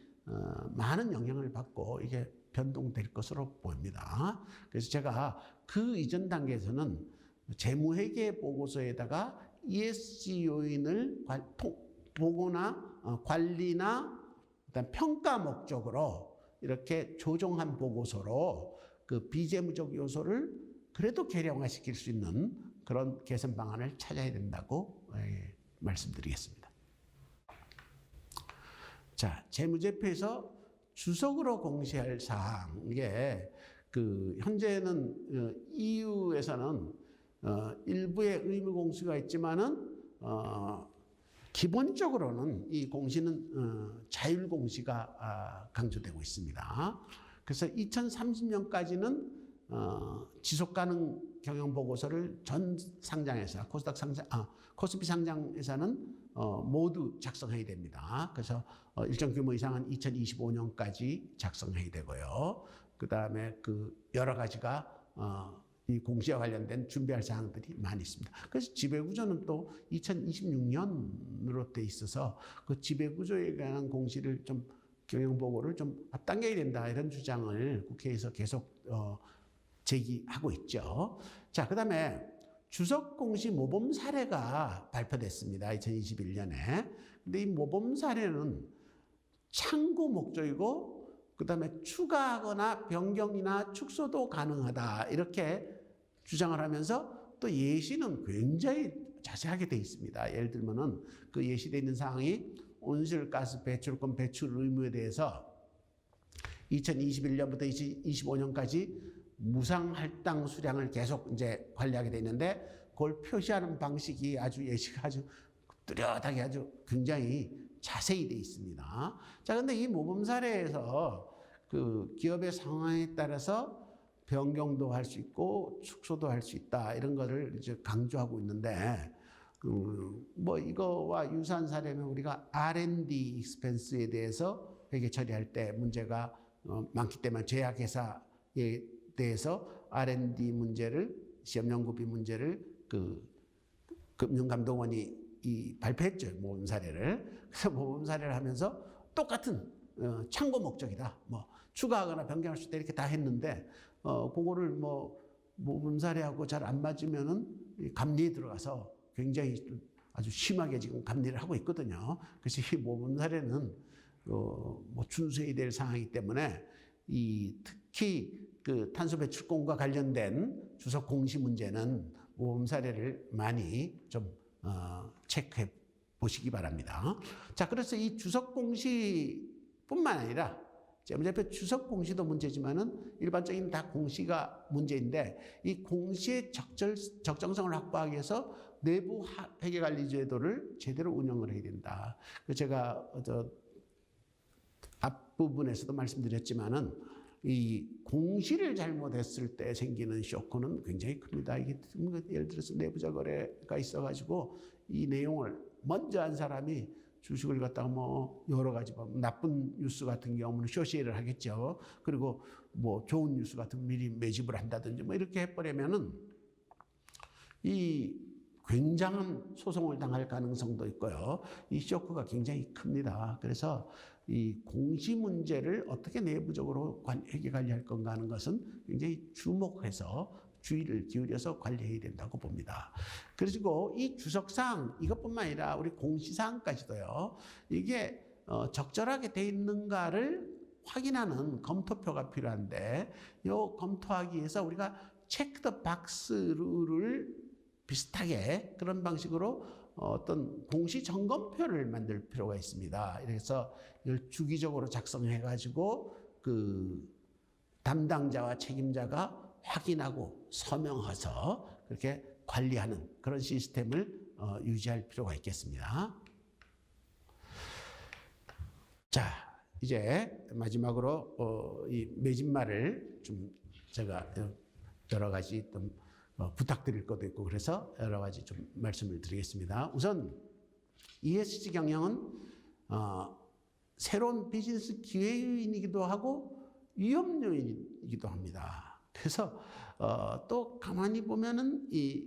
많은 영향을 받고 이게 변동될 것으로 보입니다. 그래서 제가 그 이전 단계에서는 재무회계 보고서에다가 ESG 요인을 보고나 관리나 일단 평가 목적으로 이렇게 조정한 보고서로 그 비재무적 요소를 그래도 계량화시킬 수 있는 그런 개선 방안을 찾아야 된다고 말씀드리겠습니다. 자, 재무제표에서 주석으로 공시할 사항, 이게 현재는 EU에서는 일부의 의무 공시가 있지만은 기본적으로는 이 공시는 자율 공시가 강조되고 있습니다. 그래서 2030년까지는 지속 가능 경영 보고서를 전 상장회사, 코스피 상장회사는 모두 작성해야 됩니다. 그래서 일정 규모 이상은 2025년까지 작성해야 되고요. 그 다음에 그 여러 가지가 이 공시와 관련된 준비할 사항들이 많이 있습니다. 그래서 지배구조는 또 2026년으로 돼 있어서 그 지배구조에 관한 공시를 좀 경영보고를 좀 앞당겨야 된다 이런 주장을 국회에서 계속 제기하고 있죠. 자, 그 다음에 주석공시 모범 사례가 발표됐습니다. 2021년에. 근데 이 모범 사례는 참고 목적이고 그 다음에 추가하거나 변경이나 축소도 가능하다 이렇게 주장을 하면서 또 예시는 굉장히 자세하게 돼 있습니다. 예를 들면은 그 예시되어 있는 사항이 온실가스 배출권 배출 의무에 대해서 2021년부터 2025년까지 무상 할당 수량을 계속 이제 관리하게 돼 있는데 그걸 표시하는 방식이 아주 예시가 아주 뚜렷하게 아주 굉장히 자세히 돼 있습니다. 자, 근데 이 모범 사례에서 그 기업의 상황에 따라서 변경도 할 수 있고 축소도 할 수 있다 이런 거를 이제 강조하고 있는데 뭐 이거와 유사한 사례는 우리가 R&D 익스펜스에 대해서 회계 처리할 때 문제가 많기 때문에 제약회사에 대해서 R&D 문제를 시험 연구비 문제를 그 금융감독원이 발표했죠. 모범 사례를. 그래서 모범 사례를 하면서 똑같은 참고 목적이다. 뭐 추가하거나 변경할 수 있다 이렇게 다 했는데 그거를 뭐 모범 사례하고 잘 안 맞으면은 감리에 들어가서 굉장히 아주 심하게 지금 감리를 하고 있거든요. 그래서 이 모범 사례는 뭐 준수해야 될 상황이기 때문에 특히 그 탄소 배출권과 관련된 주석 공시 문제는 모범 사례를 많이 좀 체크해 보시기 바랍니다. 자, 그래서 이 주석 공시뿐만 아니라 재무제표 주석 공시도 문제지만은 일반적인 다 공시가 문제인데 이 공시의 적정성을 확보하기 위해서 내부 회계관리제도를 제대로 운영을 해야 된다. 제가 앞부분에서도 말씀드렸지만은 이 공시를 잘못했을 때 생기는 쇼크는 굉장히 큽니다. 이게 예를 들어서 내부자 거래가 있어가지고 이 내용을 먼저 한 사람이 주식을 갖다가 뭐 여러 가지 나쁜 뉴스 같은 경우는 쇼시를 하겠죠. 그리고 뭐 좋은 뉴스 같은 미리 매집을 한다든지 뭐 이렇게 해버리면은 이 굉장한 소송을 당할 가능성도 있고요. 이 쇼크가 굉장히 큽니다. 그래서 이 공시 문제를 어떻게 내부적으로 회계 관리할 건가 하는 것은 굉장히 주목해서 주의를 기울여서 관리해야 된다고 봅니다. 그리고 이 주석사항 이것뿐만 아니라 우리 공시사항까지도요. 이게 적절하게 돼 있는가를 확인하는 검토표가 필요한데 이 검토하기 위해서 우리가 체크 더 박스 룰을 비슷하게 그런 방식으로 어떤 공시 점검표를 만들 필요가 있습니다. 그래서 이걸 주기적으로 작성해 가지고 그 담당자와 책임자가 확인하고 서명해서 그렇게 관리하는 그런 시스템을 유지할 필요가 있겠습니다. 자, 이제 마지막으로 이 매진말을 좀 제가 여러 가지 좀 부탁드릴 것도 있고 그래서 여러 가지 좀 말씀을 드리겠습니다. 우선 ESG 경영은 새로운 비즈니스 기회 요인이기도 하고 위험 요인이기도 합니다. 그래서 또 가만히 보면은 이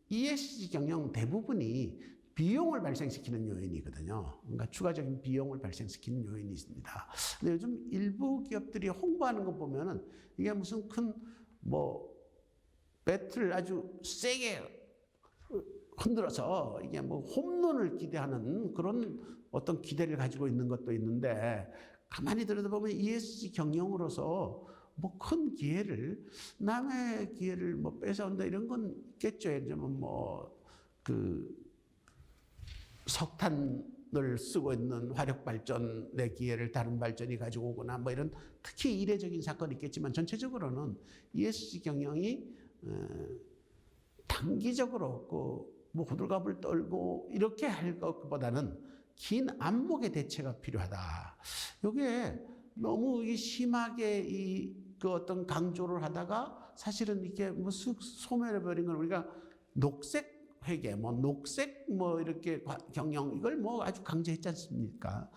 ESG 경영 대부분이 비용을 발생시키는 요인이거든요. 그러니까 추가적인 비용을 발생시키는 요인이 있습니다. 근데 요즘 일부 기업들이 홍보하는 거 보면은 이게 무슨 큰 뭐 배트를 아주 세게 흔들어서 이게 뭐 홈런을 기대하는 그런 어떤 기대를 가지고 있는 것도 있는데 가만히 들여다보면 ESG 경영으로서 뭐 큰 기회를 남의 기회를 뭐 뺏어온다 이런 건 있겠죠. 예를 들면 뭐 그 석탄을 쓰고 있는 화력 발전의 기회를 다른 발전이 가지고 오거나 뭐 이런 특히 이례적인 사건이 있겠지만 전체적으로는 ESG 경영이 단기적으로 뭐 호들갑을 떨고 이렇게 할 것보다는 긴 안목의 대체가 필요하다. 이게 너무 심하게 그 어떤 강조를 하다가 사실은 이게 뭐 쓱 소멸해버린 걸 우리가 녹색 회계, 뭐 녹색 뭐 이렇게 경영 이걸 뭐 아주 강조했지 않습니까?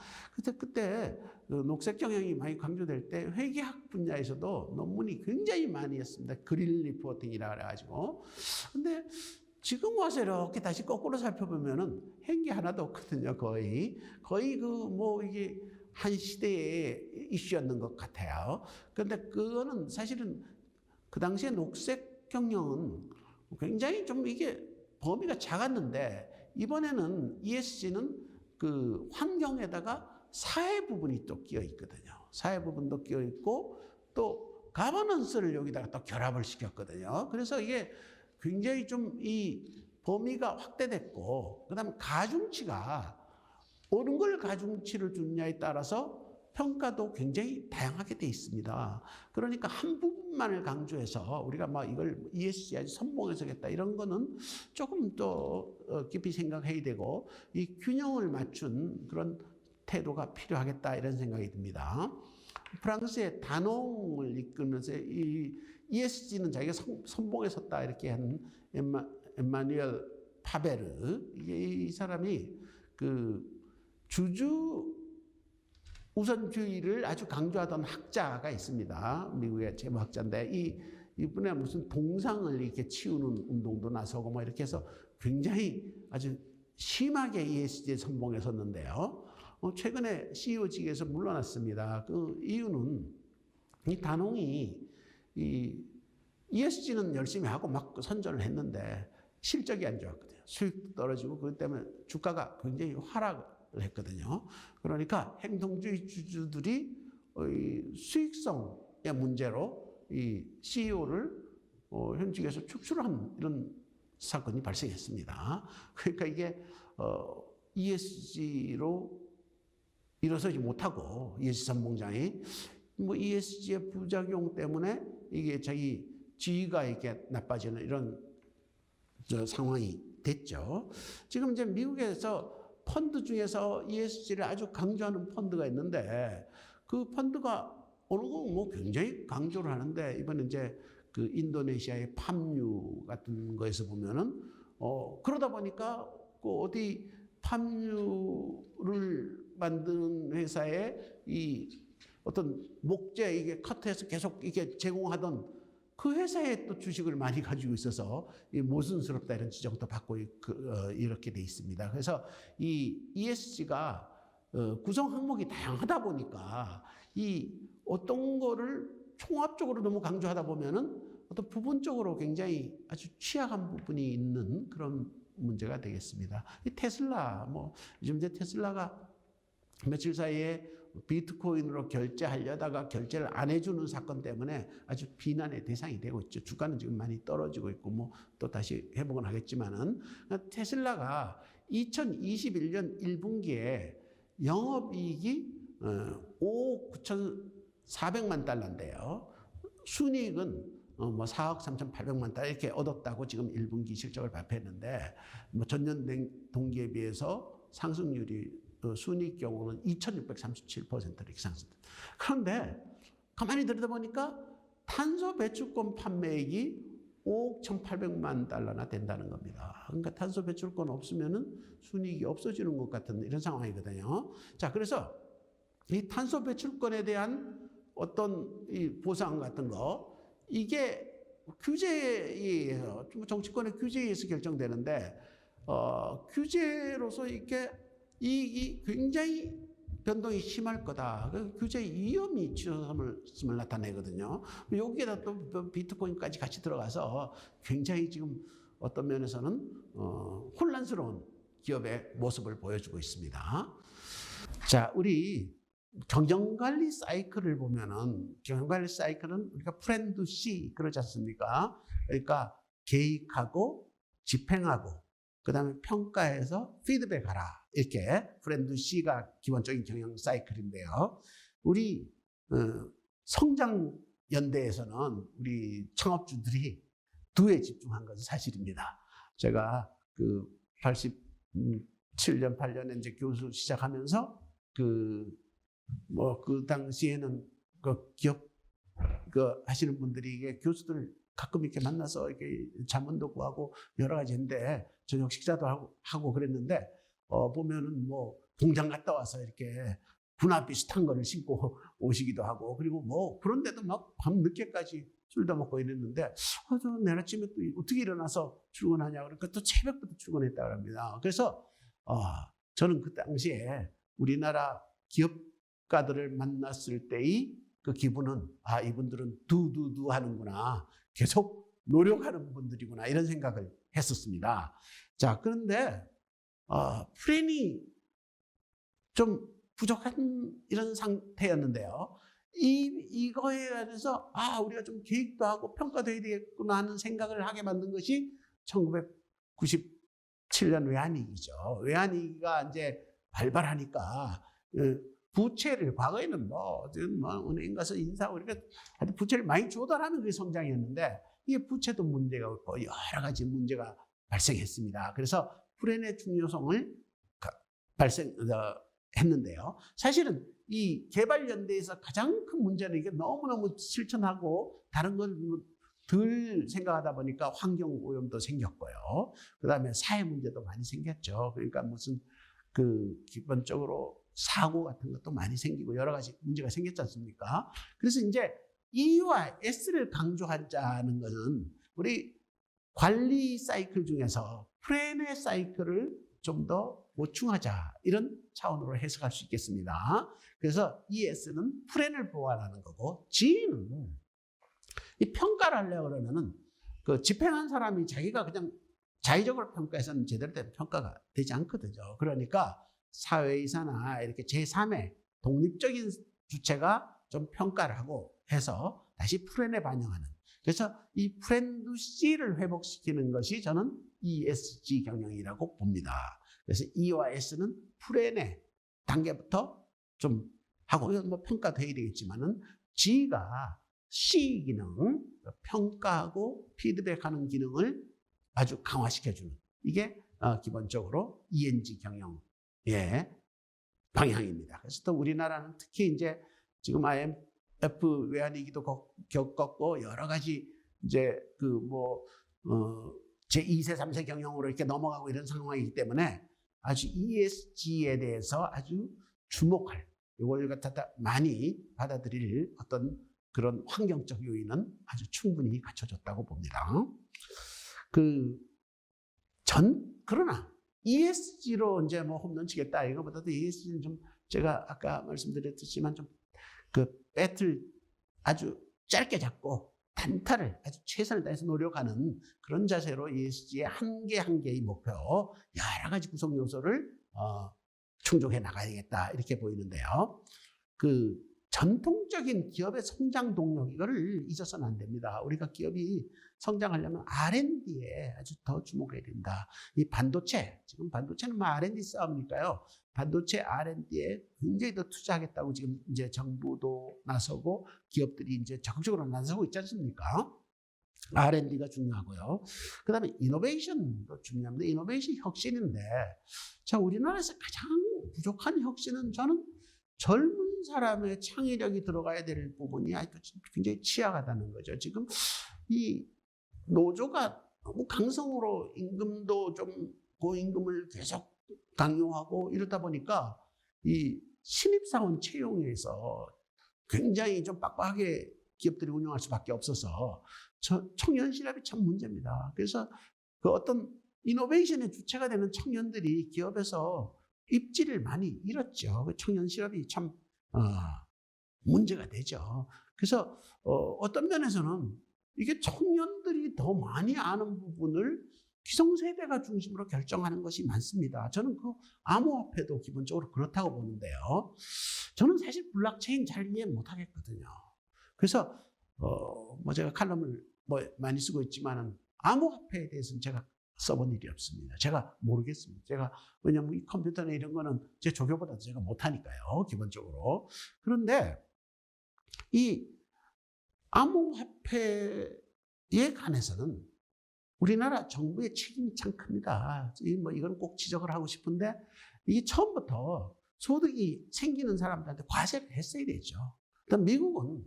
그때 그 녹색 경영이 많이 강조될 때 회계학 분야에서도 논문이 굉장히 많이 했습니다. 그린 리포팅이라 그래가지고. 근데 지금 와서 이렇게 다시 거꾸로 살펴보면은 행기 하나도 없거든요. 거의 그 뭐 이게 한 시대의 이슈였는 것 같아요. 그런데 그거는 사실은 그 당시에 녹색 경영은 굉장히 좀 이게 범위가 작았는데 이번에는 ESG는 그 환경에다가 사회 부분이 또 끼어 있거든요. 사회 부분도 끼어 있고 또 가버넌스를 여기다가 또 결합을 시켰거든요. 그래서 이게 굉장히 좀 이 범위가 확대됐고 그다음에 가중치가 어느 걸 가중치를 주느냐에 따라서 평가도 굉장히 다양하게 돼 있습니다. 그러니까 한 부분만을 강조해서 우리가 막 이걸 ESG 아주 선봉해서겠다 이런 거는 조금 더 깊이 생각해야 되고 이 균형을 맞춘 그런 태도가 필요하겠다 이런 생각이 듭니다. 프랑스의 다농을 이끌면서 이 ESG는 자기가 선봉에 섰다 이렇게 한 엠마누엘 파베르 이 사람이 그 주주 우선주의를 아주 강조하던 학자가 있습니다. 미국의 재무학자인데 이분의 무슨 동상을 이렇게 치우는 운동도 나서고 뭐 이렇게 해서 굉장히 아주 심하게 ESG에 선봉에 섰는데요. 최근에 CEO직에서 물러났습니다. 그 이유는 이 단홍이 이 ESG는 열심히 하고 막 선전을 했는데 실적이 안 좋았거든요. 수익도 떨어지고 그것 때문에 주가가 굉장히 하락을 했거든요. 그러니까 행동주의 주주들이 수익성의 문제로 이 CEO를 현직에서 축출한 이런 사건이 발생했습니다. 그러니까 이게 ESG로 일어서지 못하고 ESG 선봉장이 뭐 ESG의 부작용 때문에 이게 자기 지위가 이렇게 나빠지는 이런 상황이 됐죠. 지금 이제 미국에서 펀드 중에서 ESG를 아주 강조하는 펀드가 있는데 그 펀드가 어느 거 뭐 굉장히 강조를 하는데 이번에 이제 그 인도네시아의 팜유 같은 거에서 보면은 그러다 보니까 그 어디 팜유를 만드는 회사에 이 어떤 목재 이게 커트해서 계속 이게 제공하던 그 회사에 또 주식을 많이 가지고 있어서 모순스럽다 이런 지적도 받고 이렇게 돼 있습니다. 그래서 이 ESG가 구성 항목이 다양하다 보니까 이 어떤 거를 총합적으로 너무 강조하다 보면은 어떤 부분적으로 굉장히 아주 취약한 부분이 있는 그런 문제가 되겠습니다. 이 테슬라 뭐 요즘 이제 테슬라가 며칠 사이에 비트코인으로 결제하려다가 결제를 안 해주는 사건 때문에 아주 비난의 대상이 되고 있죠. 주가는 지금 많이 떨어지고 있고 뭐 또 다시 회복은 하겠지만은 테슬라가 2021년 1분기에 영업이익이 5억 9,400만 달러인데요. 순이익은 뭐 4억 3,800만 달러 이렇게 얻었다고 지금 1분기 실적을 발표했는데 뭐 전년 동기에 비해서 상승률이 순이익 경우는 2,637% 이렇게 상승. 그런데 가만히 들여다보니까 탄소 배출권 판매액이 5억 1,800만 달러나 된다는 겁니다. 그러니까 탄소 배출권 없으면은 순이익이 없어지는 것 같은 이런 상황이거든요. 자, 그래서 이 탄소 배출권에 대한 어떤 이 보상 같은 거 이게 규제에 의해서 정치권의 규제에 의해서 결정되는데 규제로서 이렇게 이 굉장히 변동이 심할 거다. 그 규제 위험이 치솟음을 나타내거든요. 여기에다 또 비트코인까지 같이 들어가서 굉장히 지금 어떤 면에서는 혼란스러운 기업의 모습을 보여주고 있습니다. 자, 우리 경영관리 사이클을 보면은 경영관리 사이클은 우리가 프렌드 C 그러지 않습니까? 그러니까 계획하고 집행하고 그 다음에 평가해서 피드백하라. 이렇게 프렌드 C가 기본적인 경영 사이클인데요. 우리 성장연대에서는 우리 창업주들이 두에 집중한 것은 사실입니다. 제가 그 87년, 8년에 이제 교수 시작하면서 그 당시에는 그 기업 하시는 분들이 이게 교수들 가끔 이렇게 만나서 이렇게 자문도 구하고 여러 가지 했는데 저녁 식사도 하고 그랬는데 보면은 뭐 공장 갔다 와서 이렇게 군화 비슷한 거를 신고 오시기도 하고 그리고 뭐 그런데도 막 밤 늦게까지 술도 먹고 이랬는데 저 내일 아침에 또 어떻게 일어나서 출근하냐 그러니까 또 새벽부터 출근했다 그럽니다. 그래서 저는 그 당시에 우리나라 기업가들을 만났을 때의 그 기분은 이분들은 두두두 하는구나. 계속 노력하는 분들이구나. 이런 생각을 했었습니다. 자, 그런데 프렌이 좀 부족한 이런 상태였는데요. 이거에 대해서 우리가 좀 계획도 하고 평가도 해야 되겠구나 하는 생각을 하게 만든 것이 1997년 외환위기죠. 외환위기가 이제 발발하니까 부채를 과거에는 뭐 은행 가서 인사하고 이렇게 부채를 많이 조달하면 그게 성장이었는데 이게 부채도 문제가 있고 여러 가지 문제가 발생했습니다. 그래서 프렌의 중요성을 했는데요. 사실은 이 개발연대에서 가장 큰 문제는 이게 너무너무 실천하고 다른 걸 덜 생각하다 보니까 환경오염도 생겼고요. 그 다음에 사회 문제도 많이 생겼죠. 그러니까 무슨 기본적으로 사고 같은 것도 많이 생기고 여러 가지 문제가 생겼지 않습니까? 그래서 이제 E와 S를 강조하자는 것은 우리 관리 사이클 중에서 프렌의 사이클을 좀 더 보충하자 이런 차원으로 해석할 수 있겠습니다. 그래서 ES는 프렌을 보완하는 거고 G는 이 평가를 하려고 그러면은 그 집행한 사람이 자기가 그냥 자의적으로 평가해서는 제대로 된 평가가 되지 않거든요. 그러니까 사회이사나 이렇게 제3의 독립적인 주체가 좀 평가를 하고 해서 다시 프렌에 반영하는. 그래서 이 프렌드 C를 회복시키는 것이 저는 ESG 경영이라고 봅니다. 그래서 E와 S는 프렌의 단계부터 좀 하고 뭐 평가도 해야 되겠지만은 G가 C 기능, 평가하고 피드백하는 기능을 아주 강화시켜주는 이게 기본적으로 ENG 경영의 방향입니다. 그래서 또 우리나라는 특히 이제 지금 IMF 외환위기도 겪었고 여러 가지 이제 제2세, 3세 경영으로 이렇게 넘어가고 이런 상황이기 때문에 아주 ESG에 대해서 아주 주목할 이걸 갖다 많이 받아들일 어떤 그런 환경적 요인은 아주 충분히 갖춰졌다고 봅니다. 그러나 ESG로 이제 뭐 홈런 치겠다 이거보다도 ESG는 좀 제가 아까 말씀드렸지만 좀 배틀 아주 짧게 잡고 단타를 아주 최선을 다해서 노력하는 그런 자세로 ESG의 한 개의 목표 여러 가지 구성 요소를 충족해 나가야겠다 이렇게 보이는데요. 전통적인 기업의 성장 동력 이거를 잊어서는 안 됩니다. 우리가 기업이 성장하려면 R&D에 아주 더 주목해야 된다. 이 반도체, 지금 반도체는 뭐 R&D 싸움이니까요. 반도체 R&D에 굉장히 더 투자하겠다고 지금 이제 정부도 나서고 기업들이 이제 적극적으로 나서고 있지 않습니까? R&D가 중요하고요. 그 다음에 이노베이션도 중요합니다. 이노베이션 혁신인데, 자, 우리나라에서 가장 부족한 혁신은 저는 젊은 사람의 창의력이 들어가야 될 부분이 아직도 굉장히 취약하다는 거죠. 지금 이 노조가 너무 강성으로 임금도 좀 고임금을 계속 강요하고 이러다 보니까 이 신입사원 채용에서 굉장히 좀 빡빡하게 기업들이 운영할 수밖에 없어서 청년 실업이 참 문제입니다. 그래서 어떤 이노베이션의 주체가 되는 청년들이 기업에서 입지를 많이 잃었죠. 청년 실업이 참 문제가 되죠. 그래서 어떤 면에서는 이게 청년들이 더 많이 아는 부분을 기성세대가 중심으로 결정하는 것이 많습니다. 저는 암호화폐도 기본적으로 그렇다고 보는데요. 저는 사실 블록체인 잘 이해 못하겠거든요. 그래서 제가 칼럼을 많이 쓰고 있지만은 암호화폐에 대해서는 제가 써본 일이 없습니다. 제가 모르겠습니다. 왜냐하면 이 컴퓨터나 이런 거는 제 조교보다 제가 못하니까요, 기본적으로. 그런데 이 암호화폐에 관해서는 우리나라 정부의 책임이 참 큽니다. 이건 꼭 지적을 하고 싶은데 이게 처음부터 소득이 생기는 사람들한테 과세를 했어야 되죠. 일단 미국은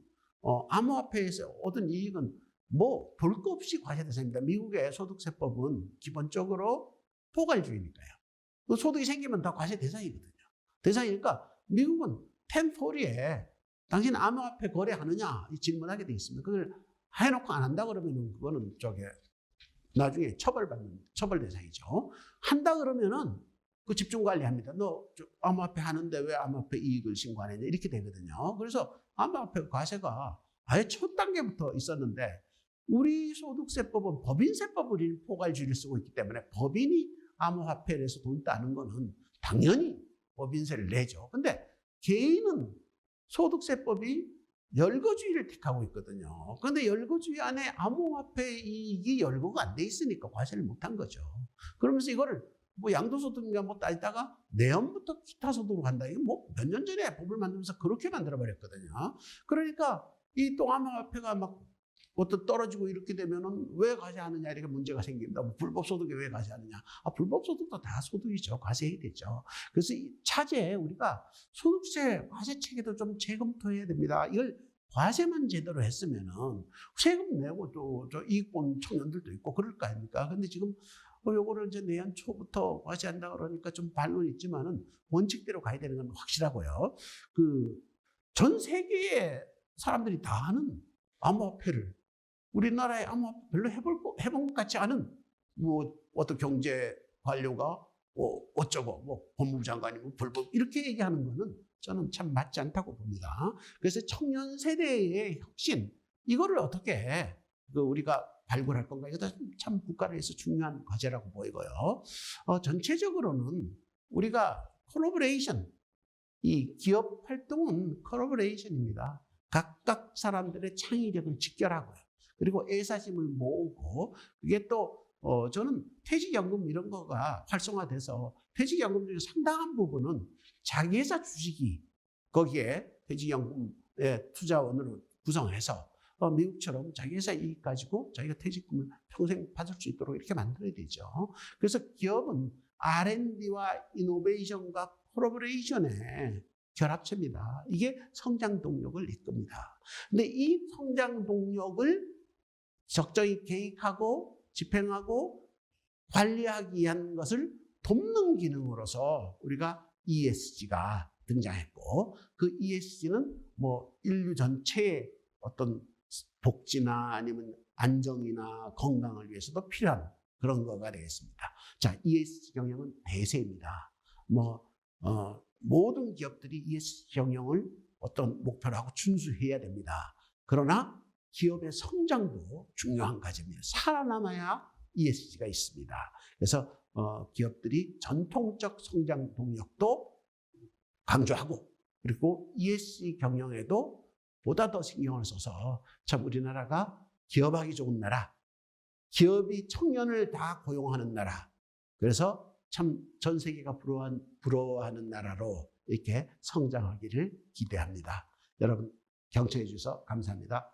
암호화폐에서 얻은 이익은 뭐 볼 거 없이 과세 대상입니다. 미국의 소득세법은 기본적으로 포괄주의니까요. 그 소득이 생기면 다 과세 대상이거든요. 대상이니까 미국은 1040에 당신 암호화폐 거래하느냐 질문하게 돼 있습니다. 그걸 해놓고 안 한다 그러면은 그거는 나중에 처벌 대상이죠. 한다 그러면은 그 집중 관리합니다. 너 암호화폐 하는데 왜 암호화폐 이익을 신고 안 했냐 이렇게 되거든요. 그래서 암호화폐 과세가 아예 첫 단계부터 있었는데 우리 소득세법은 법인세법을 포괄주의를 쓰고 있기 때문에 법인이 암호화폐를 해서 돈 따는 거는 당연히 법인세를 내죠. 근데 개인은 소득세법이 열거주의를 택하고 있거든요. 그런데 열거주의 안에 암호화폐 이익이 열거가 안 돼 있으니까 과세를 못한 거죠. 그러면서 이거를 뭐 양도소득인가 뭐 따지다가 내연부터 기타 소득으로 간다. 이거 뭐 몇 년 전에 법을 만들면서 그렇게 만들어버렸거든요. 그러니까 이 또 암호화폐가 막 어떤 떨어지고 이렇게 되면은 왜 과세하느냐 이렇게 문제가 생긴다. 뭐 불법 소득에 왜 과세하느냐? 불법 소득도 다 소득이죠. 과세해야 되죠. 그래서 이 차제에 우리가 소득세 과세 체계도 좀 재검토해야 됩니다. 이걸 과세만 제대로 했으면은 세금 내고 또 이익 본 청년들도 있고 그럴 거 아닙니까? 근데 지금 요거를 이제 내년 초부터 과세한다 그러니까 좀 반론이 있지만은 원칙대로 가야 되는 건 확실하고요. 전 세계의 사람들이 다 하는 암호화폐를 우리나라의 암호화폐 별로 해본 것 같지 않은 뭐 어떤 경제 관료가 뭐 어쩌고 뭐 법무부 장관이 뭐 불법 이렇게 얘기하는 거는 저는 참 맞지 않다고 봅니다. 그래서 청년 세대의 혁신 이거를 어떻게 우리가 발굴할 건가 이것도 참 국가를 위해서 중요한 과제라고 보이고요. 전체적으로는 우리가 콜라보레이션 이 기업 활동은 콜라보레이션입니다. 각각 사람들의 창의력을 직결하고요. 그리고 애사심을 모으고 이게 또 저는 퇴직연금 이런 거가 활성화돼서 퇴직연금 중에 상당한 부분은 자기 회사 주식이 거기에 퇴직연금의 투자원으로 구성해서 미국처럼 자기 회사 이익 가지고 자기가 퇴직금을 평생 받을 수 있도록 이렇게 만들어야 되죠. 그래서 기업은 R&D와 이노베이션과 콜라보레이션의 결합체입니다. 이게 성장 동력을 이끕니다. 근데 이 성장 동력을 적정히 계획하고 집행하고 관리하기 위한 것을 돕는 기능으로서 우리가 ESG가 등장했고 그 ESG는 뭐 인류 전체의 어떤 복지나 아니면 안정이나 건강을 위해서도 필요한 그런 거가 되겠습니다. 자, ESG 경영은 대세입니다. 모든 기업들이 ESG 경영을 어떤 목표로 하고 준수해야 됩니다. 그러나 기업의 성장도 중요한 과제입니다. 살아남아야 ESG가 있습니다. 그래서 기업들이 전통적 성장 동력도 강조하고 그리고 ESG 경영에도 보다 더 신경을 써서 참 우리나라가 기업하기 좋은 나라, 기업이 청년을 다 고용하는 나라, 그래서 참 전 세계가 부러워하는 나라로 이렇게 성장하기를 기대합니다. 여러분 경청해 주셔서 감사합니다.